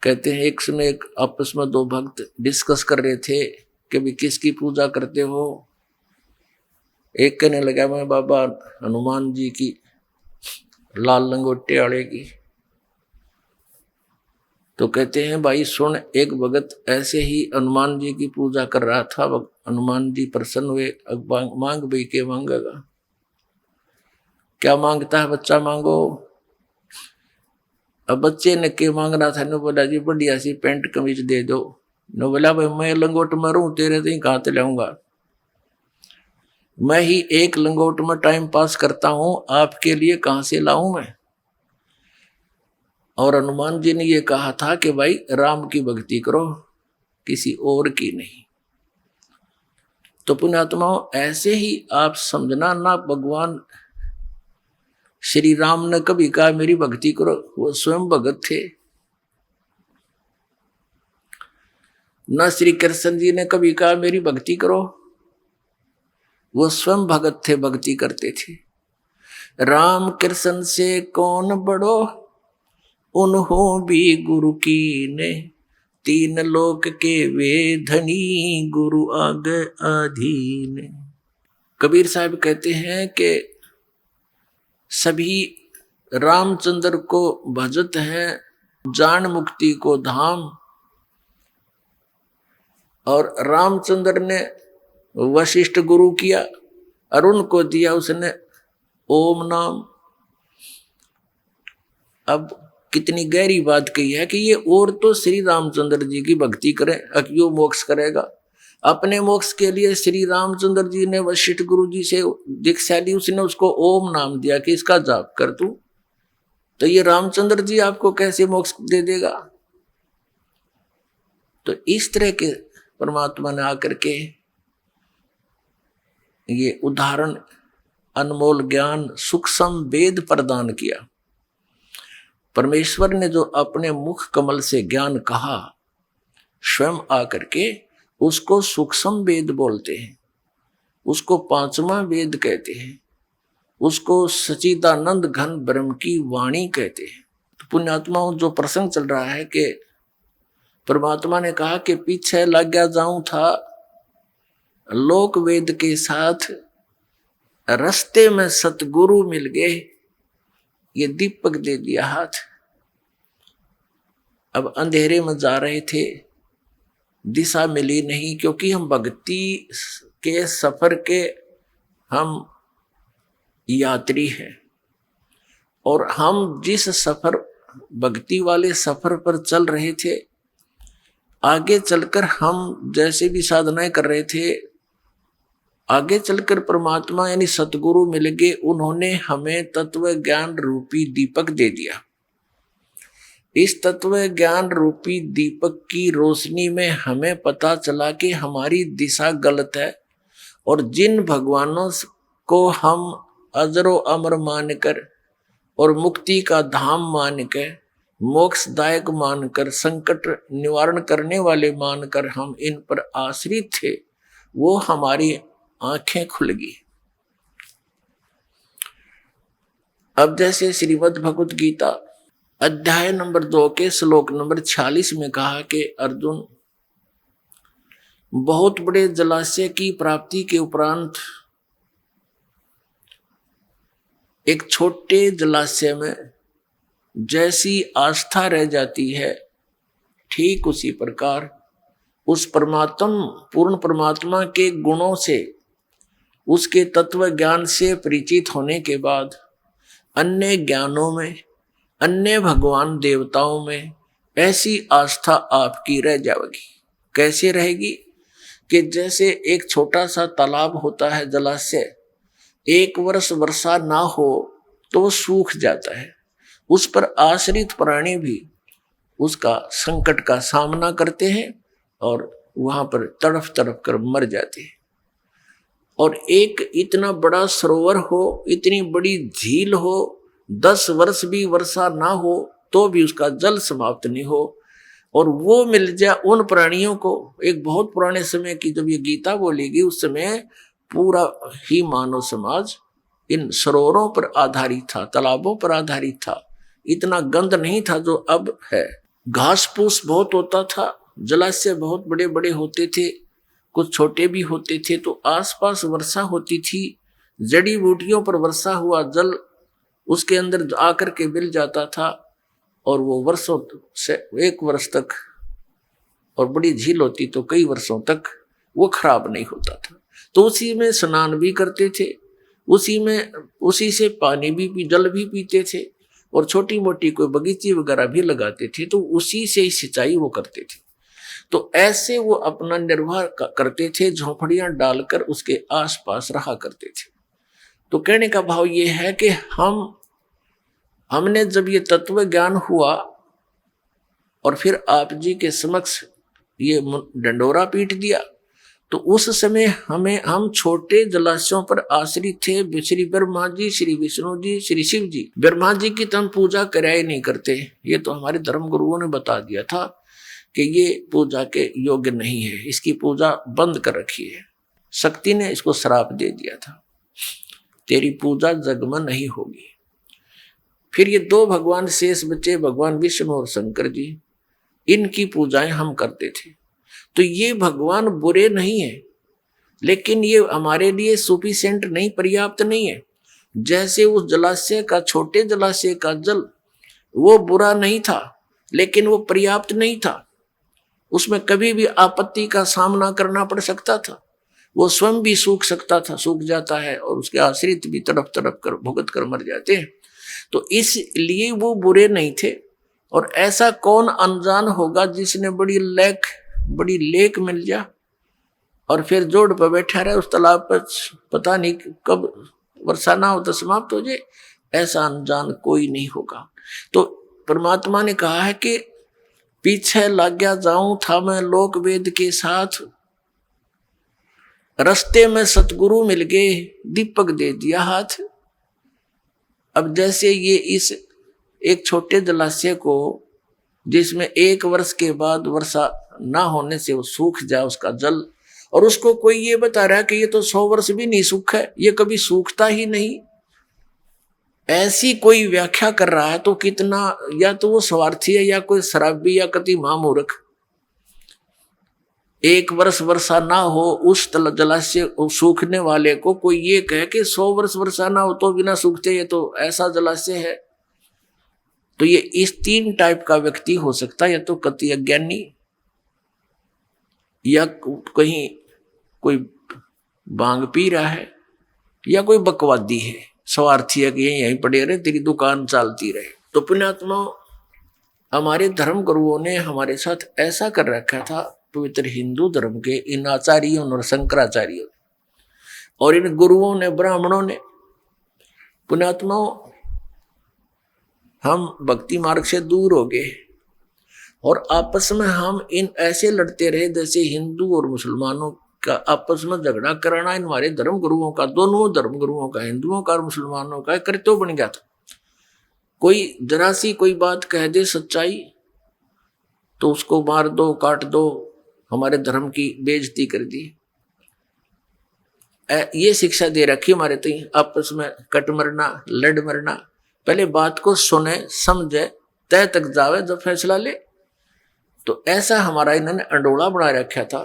कहते हैं एक समय एक आपस में दो भक्त डिस्कस कर रहे थे कि भी किसकी पूजा करते हो। एक कहने लगा मैं बाबा हनुमान जी की, लाल लंगोटे वाले की। तो कहते हैं भाई सुन, एक भगत ऐसे ही हनुमान जी की पूजा कर रहा था, हनुमान जी प्रसन्न हुए, मांग भाई के मांगेगा, क्या मांगता है बच्चा, मांगो। अब बच्चे ने के मांग रहा था, ने बोला जी बढ़िया सी पैंट कमीज दे दो। ने बोला भाई मैं लंगोट मरूं तेरे से कहां से लाऊंगा, मैं ही एक लंगोट में टाइम पास करता हूं, आपके लिए कहां से लाऊं मैं। और हनुमान जी ने ये कहा था कि भाई राम की भक्ति करो, किसी और की नहीं। तो पुण्यात्माओं ऐसे ही आप समझना ना, भगवान श्री राम ने कभी कहा मेरी भक्ति करो, वो स्वयं भगत थे। न श्री कृष्ण जी ने कभी कहा मेरी भक्ति करो, वो स्वयं भगत थे, भक्ति करते थे। राम कृष्ण से कौन बड़ो, उन्हों भी गुरु की ने, तीन लोक के वे धनी, गुरु आगे अधीन। कबीर साहब कहते हैं कि सभी रामचंद्र को भजत हैं, जान मुक्ति को धाम। और रामचंद्र ने वशिष्ठ गुरु किया और उनको दिया उसने ओम नाम। अब कितनी गहरी बात कही है कि ये और तो श्री रामचंद्र जी की भक्ति करें, अक्यों मोक्ष करेगा। अपने मोक्ष के लिए श्री रामचंद्र जी ने वशिष्ठ गुरु जी से दीक्षा ली, उसने उसको ओम नाम दिया कि इसका जाप कर तू। तो ये रामचंद्र जी आपको कैसे मोक्ष दे देगा। तो इस तरह के परमात्मा ने आकर के ये उदाहरण, अनमोल ज्ञान, सूक्ष्म वेद प्रदान किया। परमेश्वर ने जो अपने मुख कमल से ज्ञान कहा, स्वयं आकर के उसको सूक्ष्म वेद बोलते हैं, उसको पांचवा वेद कहते हैं, उसको सच्चिदानंद घन ब्रह्म की वाणी कहते हैं। तो पुण्यात्माओं जो प्रसंग चल रहा है कि परमात्मा ने कहा कि पीछे लग गया जाऊं था लोक वेद के साथ, रास्ते में सतगुरु मिल गए, ये दीपक दे दिया हाथ। अब अंधेरे में जा रहे थे, दिशा मिली नहीं, क्योंकि हम भक्ति के सफर के हम यात्री हैं। और हम जिस सफर, भक्ति वाले सफर पर चल रहे थे, आगे चलकर हम जैसे भी साधनाएं कर रहे थे, आगे चलकर परमात्मा यानी सतगुरु मिल गए। उन्होंने हमें तत्व ज्ञान रूपी दीपक दे दिया। इस तत्व ज्ञान रूपी दीपक की रोशनी में हमें पता चला कि हमारी दिशा गलत है, और जिन भगवानों को हम अजरो अमर मानकर और मुक्ति का धाम मानकर, मोक्षदायक मानकर, संकट निवारण करने वाले मानकर हम इन पर आश्रित थे, वो हमारी आंखें खुल गई। अब जैसे श्रीमद् भगवत गीता अध्याय नंबर 2 के श्लोक नंबर 46 में कहा कि अर्जुन, बहुत बड़े जलाशय की प्राप्ति के उपरांत एक छोटे जलाशय में जैसी आस्था रह जाती है, ठीक उसी प्रकार उस परमात्मा, पूर्ण परमात्मा के गुणों से, उसके तत्व ज्ञान से परिचित होने के बाद अन्य ज्ञानों में, अन्य भगवान देवताओं में ऐसी आस्था आपकी रह जाएगी। कैसे रहेगी कि जैसे एक छोटा सा तालाब होता है, जलाशय, एक वर्ष वर्षा ना हो तो वो सूख जाता है। उस पर आश्रित प्राणी भी उसका संकट का सामना करते हैं और वहां पर तड़फ तड़फ कर मर जाते हैं। और एक इतना बड़ा सरोवर हो, इतनी बड़ी झील हो, 10 वर्ष भी वर्षा ना हो तो भी उसका जल समाप्त नहीं हो, और वो मिल जाए उन प्राणियों को। एक बहुत पुराने समय की जब ये गीता बोलेगी, उस समय पूरा ही मानव समाज इन सरोवरों पर आधारित था, तालाबों पर आधारित था। इतना गंद नहीं था जो अब है। घास फूस बहुत होता था, जलाशय बहुत बड़े बड़े होते थे, कुछ छोटे भी होते थे, तो आसपास वर्षा होती थी। जड़ी बूटियों पर वर्षा हुआ जल उसके अंदर आकर के मिल जाता था, और वो वर्षों से 1 वर्ष तक, और बड़ी झील होती तो कई वर्षों तक वो खराब नहीं होता था। तो उसी में स्नान भी करते थे, उसी से पानी भी जल भी पीते थे, और छोटी मोटी कोई बगीची वगैरह भी लगाते थे, तो उसी से ही सिंचाई वो करते थे। तो ऐसे वो अपना निर्वाह करते थे, झोंपड़ियां डालकर उसके आसपास रहा करते थे। तो कहने का भाव ये है कि हमने जब ये तत्व ज्ञान हुआ और फिर आप जी के समक्ष ये डंडोरा पीट दिया, तो उस समय हम छोटे जलाशयों पर आश्रित थे। श्री ब्रह्मा जी, श्री विष्णु जी, श्री शिव जी। ब्रह्मा जी की तो हम पूजा कराया नहीं करते, ये तो हमारे धर्म गुरुओं ने बता दिया था कि ये पूजा के योग्य नहीं है, इसकी पूजा बंद कर रखी है। शक्ति ने इसको श्राप दे दिया था, तेरी पूजा जग में नहीं होगी। फिर ये 2 भगवान शेष बचे, भगवान विष्णु और शंकर जी, इनकी पूजाएं हम करते थे। तो ये भगवान बुरे नहीं है, लेकिन ये हमारे लिए सफिशिएंट नहीं, पर्याप्त नहीं है। जैसे उस जलाशय का, छोटे जलाशय का जल वो बुरा नहीं था, लेकिन वो पर्याप्त नहीं था। उसमें कभी भी आपत्ति का सामना करना पड़ सकता था, वो स्वयं भी सूख सकता था, सूख जाता है, और उसके आश्रित भी तड़प तड़प कर भुगत कर मर जाते हैं। तो इसलिए वो बुरे नहीं थे। और ऐसा कौन अनजान होगा जिसने बड़ी लेक मिल जा और फिर जोड़ पर बैठा रहे उस तालाब पर, पता नहीं कब वर्षा ना हो तो समाप्त हो जाए। ऐसा अनजान कोई नहीं होगा। तो परमात्मा ने कहा है कि पीछे लग गया जाऊं था मैं लोक वेद के साथ, रास्ते में सतगुरु मिल गए, दीपक दे दिया हाथ। अब जैसे ये इस एक छोटे जलाशय को, जिसमें 1 वर्ष के बाद वर्षा ना होने से वो सूख जाए उसका जल, और उसको कोई ये बता रहा है कि ये तो 100 वर्ष भी नहीं सूखा है, ये कभी सूखता ही नहीं, ऐसी कोई व्याख्या कर रहा है, तो कितना या तो वो स्वार्थी है, या कोई शराबी, या कति महामूर्ख। 1 वर्ष वर्षा ना हो उस जलाशय सूखने वाले को कोई ये कहे कि 100 वर्ष वर्षा ना हो तो बिना सूखते, ये तो ऐसा जलाशय है। तो ये इस 3 टाइप का व्यक्ति हो सकता है, या तो कति अज्ञानी, या कहीं कोई बांग पी रहा है, या कोई बकवादी है, स्वार्थी है कि यहीं पड़े रहे, तेरी दुकान चलती रहे। तो पुण्यात्मा, हमारे धर्म गुरुओं ने हमारे साथ ऐसा कर रखा था, पवित्र हिंदू धर्म के इन आचार्यों और शंकराचार्यों और इन गुरुओं ने, ब्राह्मणों ने। पुण्यात्मा, हम भक्ति मार्ग से दूर हो गए और आपस में हम इन ऐसे लड़ते रहे जैसे हिंदू और मुसलमानों का आपस में झगड़ा कराना इन हमारे धर्म गुरुओं का, दोनों धर्म गुरुओं का, हिंदुओं का और मुसलमानों का कर्तव्य बन गया था। कोई जरा सी कोई बात कह दे सच्चाई तो उसको मार दो, काट दो, हमारे धर्म की बेइज्जती कर दी। ये शिक्षा दे रखी हमारे तो, आपस में कट मरना, लड़ मरना। पहले बात को सुने, समझे, तय तक जावे, जब फैसला ले। तो ऐसा हमारा इन्होंने अंडोला बना रखा था।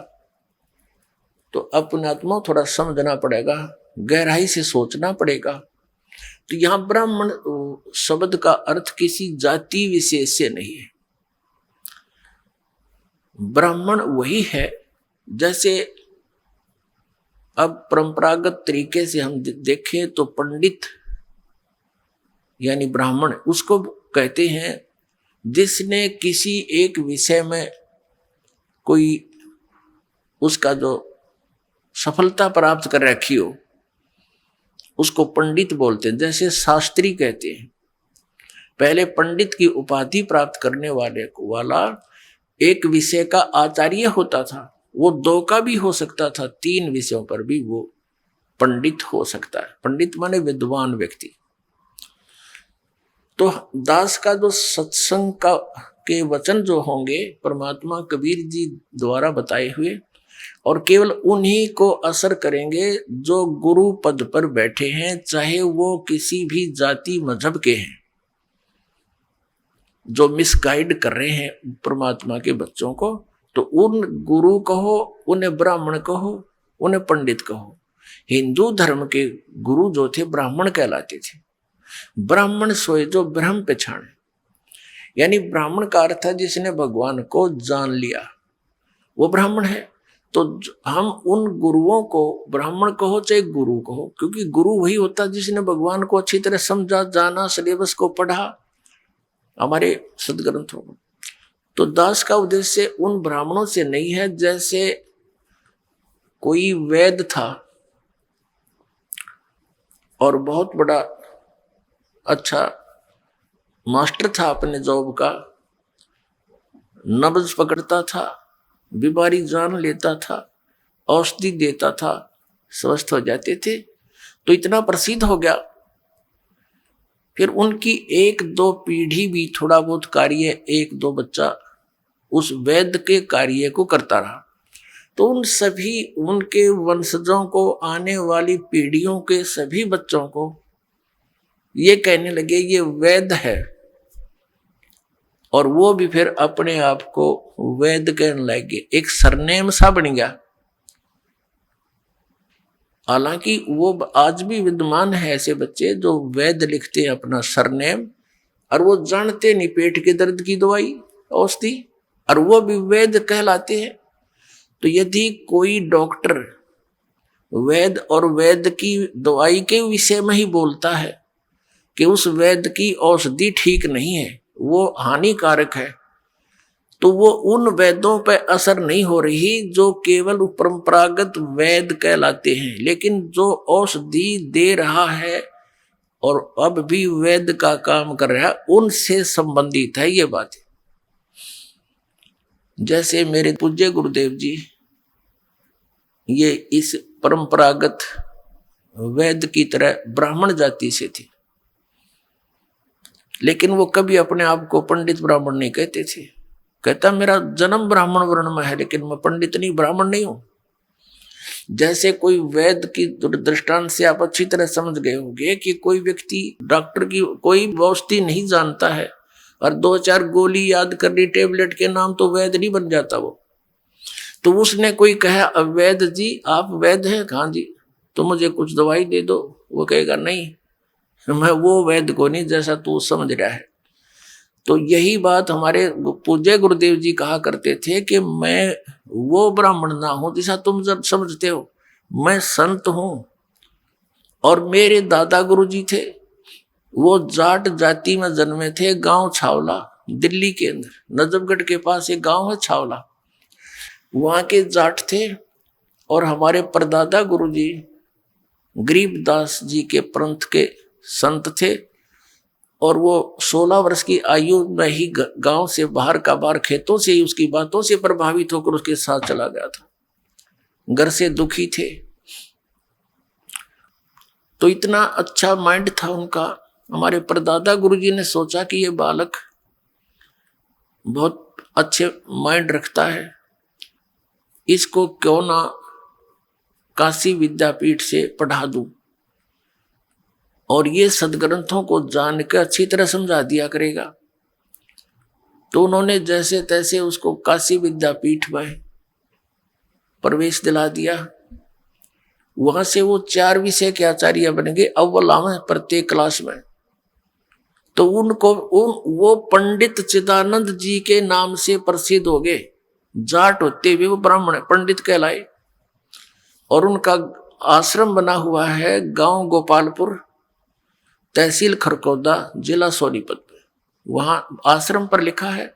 तो अपने आत्मा थोड़ा समझना पड़ेगा, गहराई से सोचना पड़ेगा। तो यहाँ ब्राह्मण शब्द का अर्थ किसी जाति विशेष से नहीं है। ब्राह्मण वही है, जैसे अब परंपरागत तरीके से हम देखें तो पंडित यानी ब्राह्मण उसको कहते हैं जिसने किसी एक विषय में कोई उसका जो सफलता प्राप्त कर रखी हो, उसको पंडित बोलते हैं। जैसे शास्त्री कहते हैं, पहले पंडित की उपाधि प्राप्त करने वाला एक विषय का आचार्य होता था। वो 2 का भी हो सकता था, 3 विषयों पर भी वो पंडित हो सकता है। पंडित माने विद्वान व्यक्ति। तो दास का जो सत्संग का के वचन जो होंगे परमात्मा कबीर जी द्वारा बताए हुए, और केवल उन्हीं को असर करेंगे जो गुरु पद पर बैठे हैं, चाहे वो किसी भी जाति मजहब के हैं। जो मिसगाइड कर रहे हैं परमात्मा के बच्चों को, तो उन गुरु कहो, उन्हें ब्राह्मण कहो, उन्हें पंडित कहो। हिंदू धर्म के गुरु जो थे ब्राह्मण कहलाते थे। ब्राह्मण सोए जो ब्रह्म पहचाने, यानी ब्राह्मण का अर्थ है जिसने भगवान को जान लिया, वो ब्राह्मण है। तो हम उन गुरुओं को ब्राह्मण कहो चाहे गुरु कहो, क्योंकि गुरु वही होता है जिसने भगवान को अच्छी तरह समझा, जाना, सिलेबस को पढ़ा हमारे सदग्रंथों को। तो दास का उद्देश्य उन ब्राह्मणों से नहीं है। जैसे कोई वैद्य था और बहुत बड़ा अच्छा मास्टर था अपने जॉब का, नब्ज पकड़ता था, बीमारी जान लेता था, औषधि देता था, स्वस्थ हो जाते थे। तो इतना प्रसिद्ध हो गया, फिर उनकी 1-2 पीढ़ी भी थोड़ा बहुत कार्य, 1-2 बच्चा उस वैद्य के कार्य को करता रहा। तो उन सभी उनके वंशजों को, आने वाली पीढ़ियों के सभी बच्चों को ये कहने लगे ये वैद्य है, और वो भी फिर अपने आप को वैद्य कहने लगे। एक सरनेम सा बन गया। हालांकि वो आज भी विद्यमान है ऐसे बच्चे जो वैद्य लिखते हैं अपना सरनेम, और वो जानते नहीं पेट के दर्द की दवाई, औषधि, और वो भी वैद्य कहलाते हैं। तो यदि कोई डॉक्टर वैद्य और वैद्य की दवाई के विषय में ही बोलता है कि उस वैद्य की औषधि ठीक नहीं है, वो हानिकारक है, तो वो उन वैद्यों पर असर नहीं हो रही जो केवल परंपरागत वैद्य कहलाते हैं। लेकिन जो औषधि दे रहा है और अब भी वैद्य का काम कर रहा है, उनसे संबंधित है ये बात। जैसे मेरे पूज्य गुरुदेव जी ये इस परंपरागत वैद्य की तरह ब्राह्मण जाति से थे, लेकिन वो कभी अपने आप को पंडित ब्राह्मण नहीं कहते थे। कहता मेरा जन्म ब्राह्मण वर्ण में है, लेकिन मैं पंडित नहीं, ब्राह्मण नहीं हूं। जैसे कोई वैद्य की दृष्टांत से आप अच्छी तरह समझ गए होंगे कि कोई व्यक्ति डॉक्टर की कोई औषधि नहीं जानता है और 2-4 गोली याद कर ली टेबलेट के नाम, तो वैद्य नहीं बन जाता वो। तो उसने कोई कहा वैद्य जी आप वैद्य हैं? हाँ जी, तो मुझे कुछ दवाई दे दो। वो कहेगा नहीं, मैं वो वैद्य को नहीं जैसा तू समझ रहा है। तो यही बात हमारे पूज्य गुरुदेव जी कहा करते थे कि मैं वो ब्राह्मण ना हूं जैसा तुम जब समझते हो, मैं संत हूं। और मेरे दादा गुरुजी थे, वो जाट जाति में जन्मे थे, गांव छावला, दिल्ली के अंदर नजफगढ़ के पास एक गांव है छावला, वहां के जाट थे। और हमारे परदादा गुरुजी गरीबदास जी के पंथ के संत थे, और वो 16 वर्ष की आयु में ही गांव से बाहर का बाहर खेतों से ही उसकी बातों से प्रभावित होकर उसके साथ चला गया था। घर से दुखी थे, तो इतना अच्छा माइंड था उनका। हमारे परदादा गुरुजी ने सोचा कि ये बालक बहुत अच्छे माइंड रखता है, इसको क्यों ना काशी विद्यापीठ से पढ़ा दूं, और ये सदग्रंथों को जान के अच्छी तरह समझा दिया करेगा। तो उन्होंने जैसे तैसे उसको काशी विद्यापीठ में प्रवेश दिला दिया। वहां से वो 4 विषय के आचार्य बन गए, अव्वल आवे प्रत्येक क्लास में। तो उनको वो पंडित चिदानंद जी के नाम से प्रसिद्ध हो गए। जाट होते हुए वो ब्राह्मण पंडित कहलाए। और उनका आश्रम बना हुआ है गांव गोपालपुर, तहसील खरकौदा, जिला सोनीपत में। वहां आश्रम पर लिखा है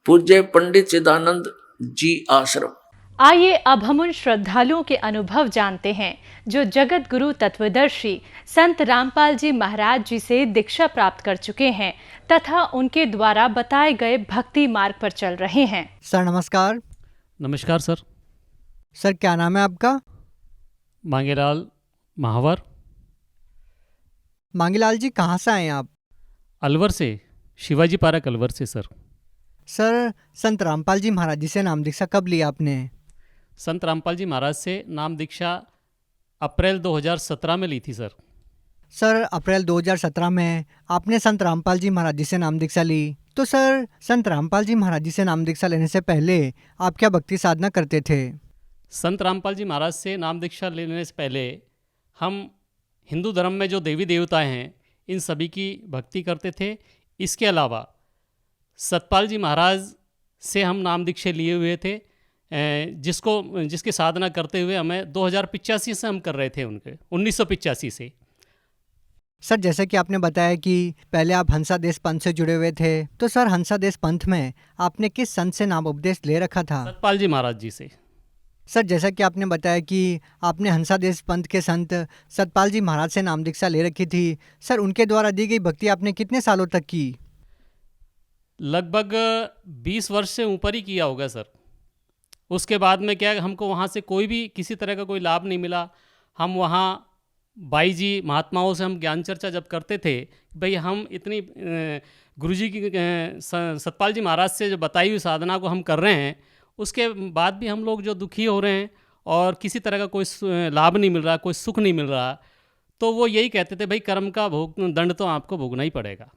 पूज्य पंडित चिदानंद जी आश्रम। आइए अब हम उन श्रद्धालुओं के अनुभव जानते हैं जो जगत गुरु तत्वदर्शी संत रामपाल जी महाराज जी से दीक्षा प्राप्त कर चुके हैं तथा उनके द्वारा बताए गए भक्ति मार्ग पर चल रहे हैं। सर नमस्कार। नमस्कार सर। सर क्या नाम है आपका? मांगेलाल महावर। मांगीलाल जी कहाँ से आए हैं आप? अलवर से, शिवाजी पार्क अलवर से सर। सर संत रामपाल जी महाराज जी से नाम दीक्षा कब लिया आपने? संत रामपाल जी महाराज से नाम दीक्षा अप्रैल 2017 में ली थी सर। सर अप्रैल 2017 में आपने संत रामपाल जी महाराज जी से नाम दीक्षा ली। तो सर संत रामपाल जी महाराज जी से नाम दीक्षा लेने से पहले आप क्या भक्ति साधना करते थे? संत रामपाल जी महाराज से नाम दीक्षा लेने से पहले हम हिंदू धर्म में जो देवी देवता हैं इन सभी की भक्ति करते थे। इसके अलावा सतपाल जी महाराज से हम नाम दीक्षा लिए हुए थे, जिसकी साधना करते हुए हमें 2085 से हम कर रहे थे, उनके 1985 से। सर जैसे कि आपने बताया कि पहले आप हंसादेश पंथ से जुड़े हुए थे, तो सर हंसादेश पंथ में आपने किस संत से नाम उपदेश ले रखा था? सतपाल जी महाराज जी से। सर जैसा कि आपने बताया कि आपने हंसादेश पंथ के संत सतपाल जी महाराज से नाम दीक्षा ले रखी थी, सर उनके द्वारा दी गई भक्ति आपने कितने सालों तक की? लगभग 20 वर्ष से ऊपर ही किया होगा सर। उसके बाद में क्या, हमको वहाँ से कोई भी किसी तरह का कोई लाभ नहीं मिला। हम वहाँ बाई जी महात्माओं से हम ज्ञान चर्चा जब करते थे, भाई हम इतनी गुरुजी की सतपाल जी महाराज से जो बताई हुई साधना को हम कर रहे हैं, उसके बाद भी हम लोग जो दुखी हो रहे हैं और किसी तरह का कोई लाभ नहीं मिल रहा, कोई सुख नहीं मिल रहा, तो वो यही कहते थे भाई कर्म का दंड तो आपको भोगना ही पड़ेगा।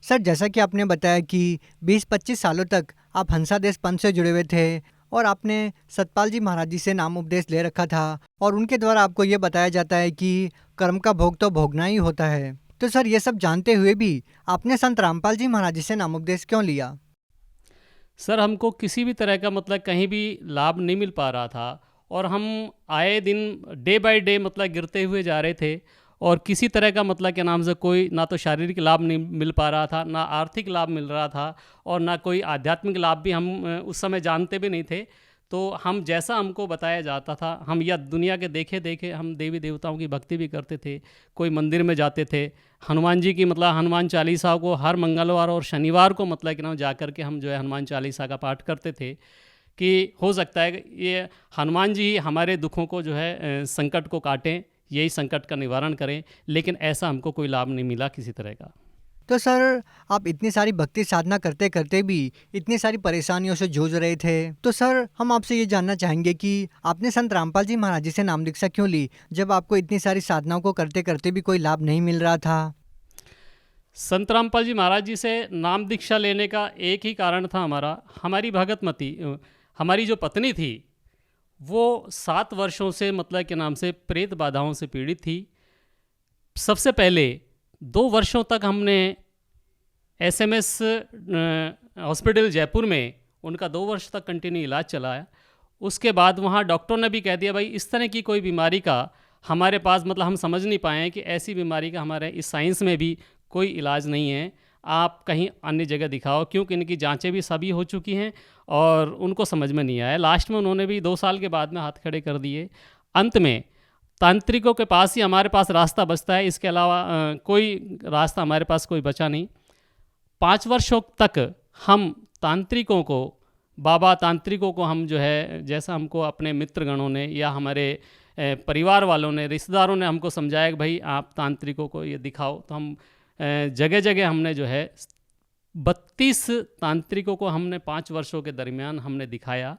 सर जैसा कि आपने बताया कि 20-25 सालों तक आप हंसादेश पंथ से जुड़े हुए थे और आपने सतपाल जी महाराज जी से नाम उपदेश ले रखा था और उनके द्वारा आपको ये बताया जाता है कि कर्म का भोग तो भोगना ही होता है। तो सर ये सब जानते हुए भी आपने संत रामपाल जी महाराज जी से नाम उपदेश क्यों लिया? सर हमको किसी भी तरह का कहीं भी लाभ नहीं मिल पा रहा था और हम आए दिन डे बाय डे गिरते हुए जा रहे थे और किसी तरह का के नाम से कोई ना तो शारीरिक लाभ नहीं मिल पा रहा था, ना आर्थिक लाभ मिल रहा था और ना कोई आध्यात्मिक लाभ भी हम उस समय जानते भी नहीं थे। तो हम जैसा हमको बताया जाता था, हम यह दुनिया के देखे देखे हम देवी देवताओं की भक्ति भी करते थे। कोई मंदिर में जाते थे, हनुमान जी की हनुमान चालीसा को हर मंगलवार और शनिवार को जा कर के हम जो है हनुमान चालीसा का पाठ करते थे कि हो सकता है ये हनुमान जी हमारे दुखों को जो है संकट को काटें, यही संकट का निवारण करें। लेकिन ऐसा हमको कोई लाभ नहीं मिला किसी तरह का। तो सर आप इतनी सारी भक्ति साधना करते करते भी इतनी सारी परेशानियों से जूझ रहे थे, तो सर हम आपसे ये जानना चाहेंगे कि आपने संत रामपाल जी महाराज जी से नाम दीक्षा क्यों ली, जब आपको इतनी सारी साधनाओं को करते करते भी कोई लाभ नहीं मिल रहा था? संत रामपाल जी महाराज जी से नाम दीक्षा लेने का एक ही कारण था हमारी भगतमती, हमारी जो पत्नी थी वो 7 वर्षों से के नाम से प्रेत बाधाओं से पीड़ित थी। सबसे पहले 2 वर्षों तक हमने SMS हॉस्पिटल जयपुर में उनका 2 वर्ष तक कंटिन्यू इलाज चलाया। उसके बाद वहाँ डॉक्टर ने भी कह दिया भाई इस तरह की कोई बीमारी का हमारे पास हम समझ नहीं पाए हैं कि ऐसी बीमारी का हमारे इस साइंस में भी कोई इलाज नहीं है, आप कहीं अन्य जगह दिखाओ, क्योंकि इनकी जांचें भी सभी हो चुकी हैं और उनको समझ में नहीं आया। लास्ट में उन्होंने भी 2 साल के बाद में हाथ खड़े कर दिए। अंत में तांत्रिकों के पास ही हमारे पास रास्ता बचता है, इसके अलावा कोई रास्ता हमारे पास कोई बचा नहीं। 5 वर्षों तक हम तांत्रिकों को, बाबा तांत्रिकों को हम जो है, जैसा हमको अपने मित्रगणों ने या हमारे परिवार वालों ने, रिश्तेदारों ने हमको समझाया कि भाई आप तांत्रिकों को ये दिखाओ, तो हम जगह जगह हमने जो है 32 तांत्रिकों को हमने 5 वर्षों के दरमियान हमने दिखाया,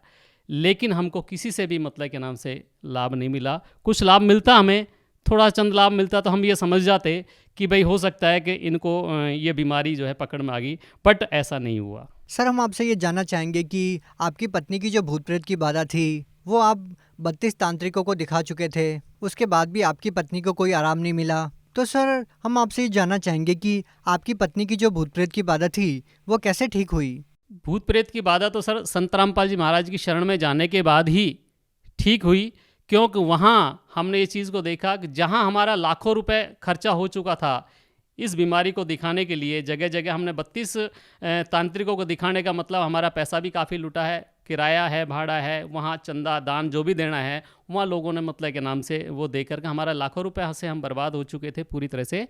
लेकिन हमको किसी से भी के नाम से लाभ नहीं मिला। कुछ लाभ मिलता, हमें थोड़ा चंद लाभ मिलता तो हम ये समझ जाते कि भाई हो सकता है कि इनको ये बीमारी जो है पकड़ में आ गई, बट ऐसा नहीं हुआ। सर हम आपसे ये जानना चाहेंगे कि आपकी पत्नी की जो भूत प्रेत की बाधा थी वो आप 32 तांत्रिकों को दिखा चुके थे, उसके बाद भी आपकी पत्नी को कोई आराम नहीं मिला। तो सर हम आपसे ये जानना चाहेंगे कि आपकी पत्नी की जो भूत प्रेत की बाधा थी वो कैसे ठीक हुई? भूत प्रेत की बाधा तो सर संत रामपाल जी महाराज की शरण में जाने के बाद ही ठीक हुई, क्योंकि वहाँ हमने ये चीज़ को देखा कि जहाँ हमारा लाखों रुपए खर्चा हो चुका था इस बीमारी को दिखाने के लिए, जगह जगह हमने 32 तांत्रिकों को दिखाने का हमारा पैसा भी काफ़ी लुटा है, किराया है, भाड़ा है, वहाँ चंदा दान जो भी देना है, वहाँ लोगों ने मतलब के नाम से वो दे करके हमारा लाखों रुपए से हम बर्बाद हो चुके थे पूरी तरह से।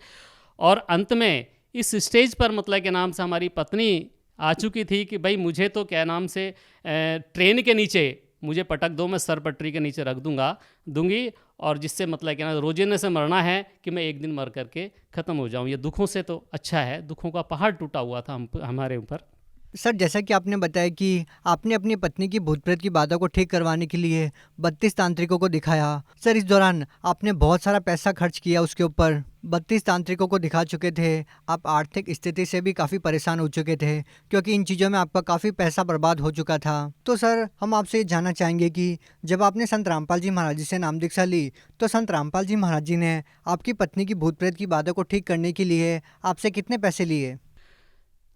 और अंत में इस स्टेज पर मतलब के नाम से हमारी पत्नी आ चुकी थी कि भाई मुझे तो क्या नाम से ट्रेन के नीचे मुझे पटक दो, मैं सर पटरी के नीचे रख दूंगी, और जिससे मतलब क्या ना रोजाना से मरना है कि मैं एक दिन मर करके ख़त्म हो जाऊं। ये दुखों से तो अच्छा है, दुखों का पहाड़ टूटा हुआ था हमारे ऊपर। सर, जैसा कि आपने बताया कि आपने अपनी पत्नी की भूत प्रेत की बाधा को ठीक करवाने के लिए 32 तांत्रिकों को दिखाया। सर, इस दौरान आपने बहुत सारा पैसा खर्च किया उसके ऊपर। 32 तांत्रिकों को दिखा चुके थे, आप आर्थिक स्थिति से भी काफ़ी परेशान हो चुके थे क्योंकि इन चीज़ों में आपका काफ़ी पैसा बर्बाद हो चुका था। तो सर, हम आपसे ये जानना चाहेंगे कि जब आपने संत रामपाल जी महाराज जी से नाम दीक्षा ली तो संत रामपाल जी महाराज जी ने आपकी पत्नी की भूत प्रेत की बाधा को ठीक करने के लिए आपसे कितने पैसे लिए?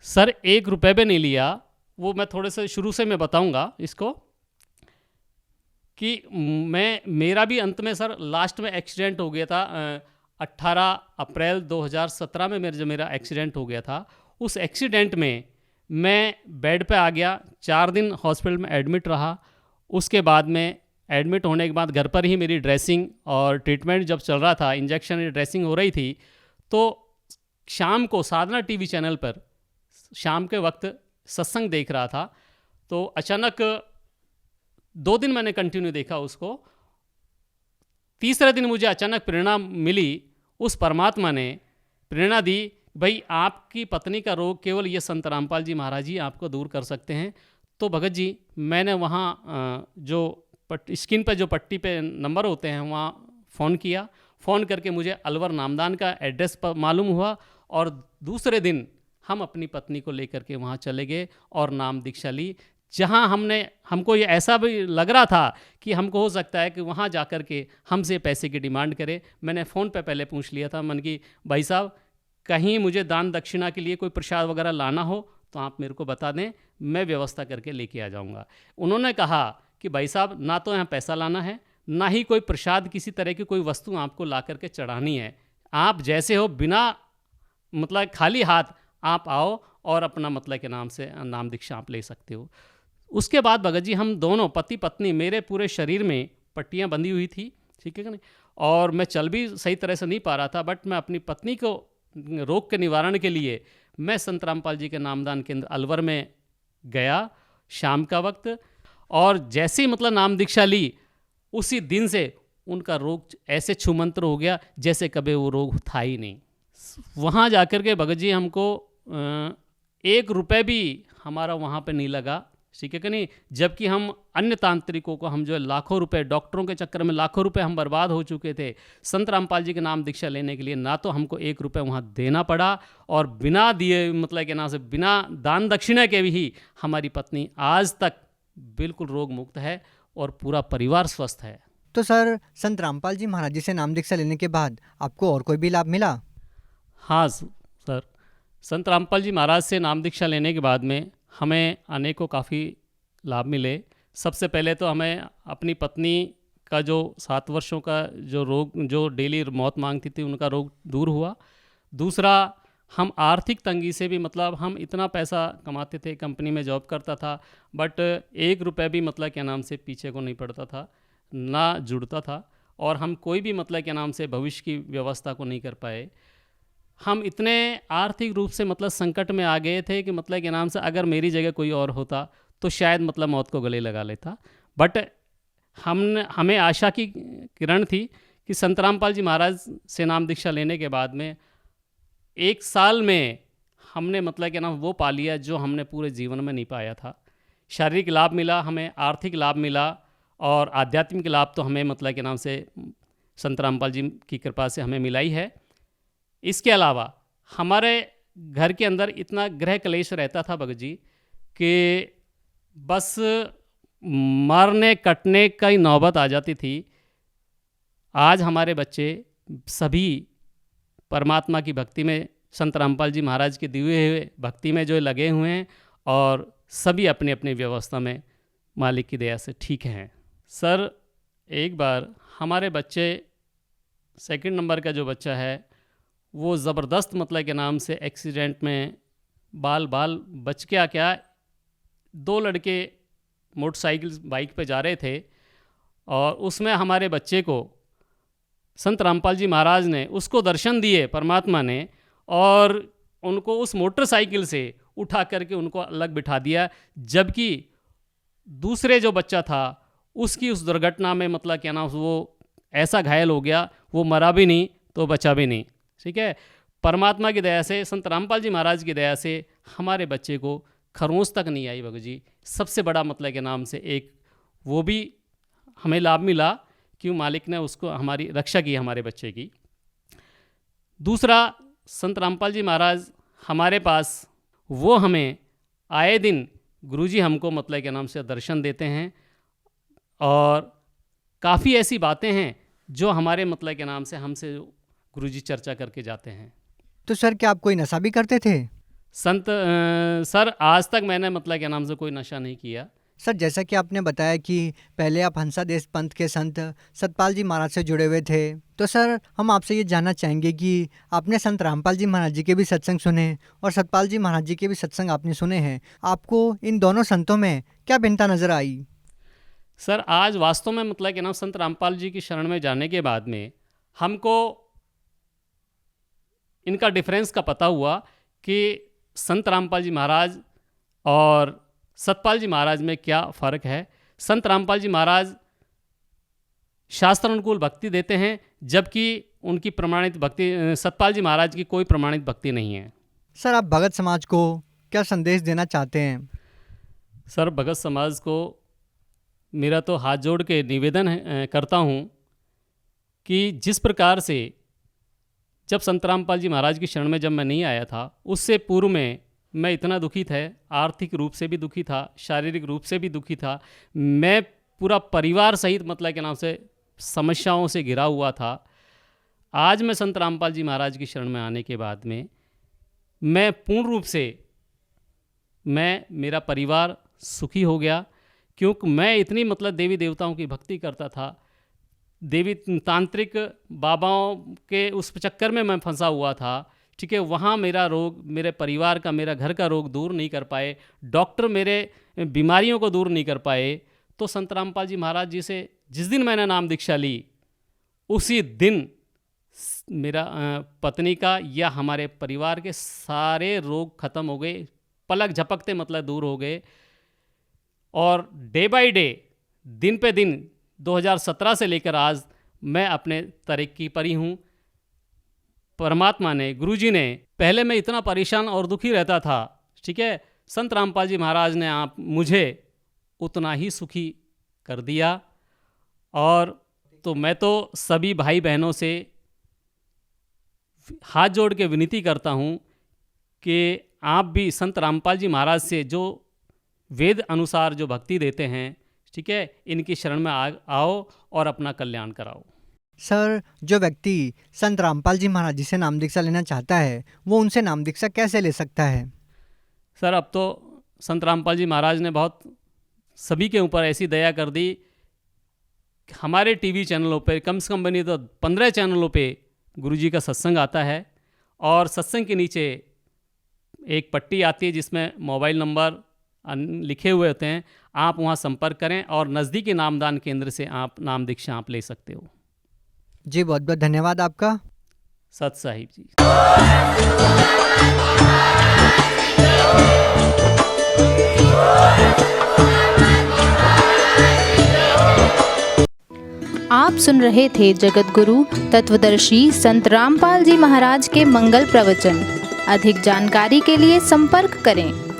सर, 1 रुपये भी नहीं लिया। वो मैं थोड़े से शुरू से मैं बताऊंगा इसको कि मेरा भी अंत में सर लास्ट में एक्सीडेंट हो गया था। 18 अप्रैल 2017 में मेरा एक्सीडेंट हो गया था। उस एक्सीडेंट में मैं बेड पे आ गया, 4 दिन हॉस्पिटल में एडमिट रहा। उसके बाद में एडमिट होने के बाद घर पर ही मेरी ड्रेसिंग और ट्रीटमेंट जब चल रहा था, इंजेक्शन ड्रेसिंग हो रही थी, तो शाम को साधना टीवी चैनल पर शाम के वक्त सत्संग देख रहा था। तो अचानक 2 दिन मैंने कंटिन्यू देखा उसको। तीसरे दिन मुझे अचानक प्रेरणा मिली, उस परमात्मा ने प्रेरणा दी, भाई आपकी पत्नी का रोग केवल ये संत रामपाल जी महाराज जी आपको दूर कर सकते हैं। तो भगत जी, मैंने वहाँ जो स्क्रीन पर जो पट्टी पे नंबर होते हैं वहाँ फ़ोन किया। फ़ोन करके मुझे अलवर नामदान का एड्रेस पर मालूम हुआ, और दूसरे दिन हम अपनी पत्नी को लेकर के वहाँ चले गए और नाम दीक्षा ली। जहाँ हमको ये ऐसा भी लग रहा था कि हमको हो सकता है कि वहाँ जा कर के हमसे पैसे की डिमांड करे। मैंने फ़ोन पे पहले पूछ लिया था मन की, भाई साहब कहीं मुझे दान दक्षिणा के लिए कोई प्रसाद वगैरह लाना हो तो आप मेरे को बता दें, मैं व्यवस्था करके लेके आ जाऊँगा। उन्होंने कहा कि भाई साहब ना तो यहाँ पैसा लाना है, ना ही कोई प्रसाद किसी तरह की कोई वस्तु आपको ला करके चढ़ानी है। आप जैसे हो बिना मतलब खाली हाथ आप आओ और अपना मतलब के नाम से नाम दीक्षा आप ले सकते हो। उसके बाद भगत जी हम दोनों पति पत्नी, मेरे पूरे शरीर में पट्टियाँ बंधी हुई थी, ठीक है कि नहीं, और मैं चल भी सही तरह से नहीं पा रहा था, बट मैं अपनी पत्नी को रोग के निवारण के लिए मैं संत रामपाल जी के नामदान केंद्र अलवर में गया शाम का वक्त। और जैसे ही मतलब नाम दीक्षा ली, उसी दिन से उनका रोग ऐसे छूमंतर हो गया जैसे कभी वो रोग था ही नहीं। वहाँ जाकर के भगत जी हमको 1 रुपये भी हमारा वहाँ पे नहीं लगा, ठीक है कि नहीं। जबकि हम अन्य तांत्रिकों को हम जो लाखों रुपए, डॉक्टरों के चक्कर में लाखों रुपए हम बर्बाद हो चुके थे संत रामपाल जी के नाम दीक्षा लेने के लिए। ना तो हमको 1 रुपये वहाँ देना पड़ा, और बिना दिए मतलब के नाम से बिना दान दक्षिणा के भी हमारी पत्नी आज तक बिल्कुल रोग मुक्त है और पूरा परिवार स्वस्थ है। तो सर, संत रामपाल जी महाराज जी से नाम दीक्षा लेने के बाद आपको और कोई भी लाभ मिला? हाँ सर, संत रामपाल जी महाराज से नाम दीक्षा लेने के बाद में हमें अनेकों काफ़ी लाभ मिले। सबसे पहले तो हमें अपनी पत्नी का जो 7 वर्षों का जो रोग, जो डेली मौत मांगती थी, उनका रोग दूर हुआ। दूसरा, हम आर्थिक तंगी से भी मतलब हम इतना पैसा कमाते थे, कंपनी में जॉब करता था, बट 1 रुपये भी मतलब क्या नाम से पीछे को नहीं पड़ता था, ना जुड़ता था, और हम कोई भी मतलब क्या नाम से भविष्य की व्यवस्था को नहीं कर पाए। हम इतने आर्थिक रूप से मतलब संकट में आ गए थे कि मतलब के नाम से अगर मेरी जगह कोई और होता तो शायद मतलब मौत को गले लगा लेता। बट हमें आशा की किरण थी कि संत रामपाल जी महाराज से नाम दीक्षा लेने के बाद में 1 साल में हमने मतलब के नाम वो पा लिया जो हमने पूरे जीवन में नहीं पाया था। शारीरिक लाभ मिला, हमें आर्थिक लाभ मिला, और आध्यात्मिक लाभ तो हमें मतलब के नाम से संत रामपाल जी की कृपा से हमें मिला ही है। इसके अलावा हमारे घर के अंदर इतना ग्रह क्लेश रहता था भगत जी कि बस मारने कटने का ही नौबत आ जाती थी। आज हमारे बच्चे सभी परमात्मा की भक्ति में, संत रामपाल जी महाराज के दिए हुए भक्ति में जो लगे हुए हैं, और सभी अपनी अपनी व्यवस्था में मालिक की दया से ठीक हैं। सर, एक बार हमारे बच्चे, 2nd नंबर का जो बच्चा है, वो ज़बरदस्त मतलब के नाम से एक्सीडेंट में बाल बच गया। क्या 2 लड़के मोटरसाइकिल बाइक पे जा रहे थे और उसमें हमारे बच्चे को संत रामपाल जी महाराज ने उसको दर्शन दिए परमात्मा ने, और उनको उस मोटरसाइकिल से उठा करके उनको अलग बिठा दिया, जबकि दूसरे जो बच्चा था उसकी उस दुर्घटना में मतलब क्या नाम वो ऐसा घायल हो गया, वो मरा भी नहीं तो बचा भी नहीं। ठीक है, परमात्मा की दया से, संत रामपाल जी महाराज की दया से हमारे बच्चे को खरोंच तक नहीं आई भगत जी। सबसे बड़ा मतलब के नाम से एक वो भी हमें लाभ मिला कि मालिक ने उसको हमारी रक्षा की हमारे बच्चे की। दूसरा, संत रामपाल जी महाराज हमारे पास वो हमें आए दिन गुरुजी हमको मतलब के नाम से दर्शन देते हैं, और काफ़ी ऐसी बातें हैं जो हमारे मतलब के नाम से हमसे गुरुजी चर्चा करके जाते हैं। तो सर क्या आप कोई नशा भी करते थे? सर आज तक मैंने मतलब के नाम से कोई नशा नहीं किया। सर जैसा कि आपने बताया कि पहले आप हंसा देश पंथ के संत सतपाल जी महाराज से जुड़े हुए थे, तो सर हम आपसे ये जानना चाहेंगे कि आपने संत रामपाल जी महाराज जी के भी सत्संग सुने और सतपाल जी महाराज जी के भी सत्संग आपने सुने हैं, आपको इन दोनों संतों में क्या भिन्नता नज़र आई? सर आज वास्तव में मतलब कि नाम संत रामपाल जी की शरण में जाने के बाद में हमको इनका डिफरेंस का पता हुआ कि संत रामपाल जी महाराज और सतपाल जी महाराज में क्या फ़र्क है। संत रामपाल जी महाराज शास्त्र अनुकूल भक्ति देते हैं, जबकि उनकी प्रमाणित भक्ति सतपाल जी महाराज की कोई प्रमाणित भक्ति नहीं है। सर आप भगत समाज को क्या संदेश देना चाहते हैं? सर भगत समाज को मेरा तो हाथ जोड़ के निवेदन करता हूँ कि जिस प्रकार से जब संत रामपाल जी महाराज की शरण में जब मैं नहीं आया था, उससे पूर्व में मैं इतना दुखी था, आर्थिक रूप से भी दुखी था, शारीरिक रूप से भी दुखी था। मैं पूरा परिवार सहित मतलब के नाम से समस्याओं से घिरा हुआ था। आज मैं संत रामपाल जी महाराज की शरण में आने के बाद में मैं पूर्ण रूप से मेरा परिवार सुखी हो गया, क्योंकि मैं इतनी मतलब देवी देवताओं की भक्ति करता था, देवी तांत्रिक बाबाओं के उस चक्कर में मैं फंसा हुआ था। ठीक है, वहाँ मेरा रोग, मेरे परिवार का, मेरा घर का रोग दूर नहीं कर पाए, डॉक्टर मेरे बीमारियों को दूर नहीं कर पाए। तो संत रामपाल जी महाराज जी से जिस दिन मैंने नाम दीक्षा ली, उसी दिन मेरा पत्नी का या हमारे परिवार के सारे रोग खत्म हो गए, पलक झपकते मतलब दूर हो गए। और डे बाय डे, दिन पे दिन 2017 से लेकर आज मैं अपने तरक्की पर ही हूँ। परमात्मा ने, गुरुजी ने, पहले मैं इतना परेशान और दुखी रहता था, ठीक है, संत रामपाल जी महाराज ने आप मुझे उतना ही सुखी कर दिया। और तो मैं तो सभी भाई बहनों से हाथ जोड़ के विनती करता हूँ कि आप भी संत रामपाल जी महाराज से जो वेद अनुसार जो भक्ति देते हैं, ठीक है, इनकी शरण में आओ और अपना कल्याण कराओ। सर जो व्यक्ति संत रामपाल जी महाराज जी से नाम दीक्षा लेना चाहता है, वो उनसे नाम दीक्षा कैसे ले सकता है? सर अब तो संत रामपाल जी महाराज ने बहुत सभी के ऊपर ऐसी दया कर दी, हमारे टीवी चैनलों पे कम से कम बनी तो 15 चैनलों पे गुरुजी का सत्संग आता है, और सत्संग के नीचे एक पट्टी आती है जिसमें मोबाइल नंबर लिखे हुए होते हैं। आप वहां संपर्क करें और नज़दीकी नामदान केंद्र से आप नाम दीक्षा आप ले सकते हो। जी बहुत बहुत धन्यवाद आपका। सत साहिब जी। आप सुन रहे थे जगत गुरु तत्वदर्शी संत रामपाल जी महाराज के मंगल प्रवचन। अधिक जानकारी के लिए संपर्क करें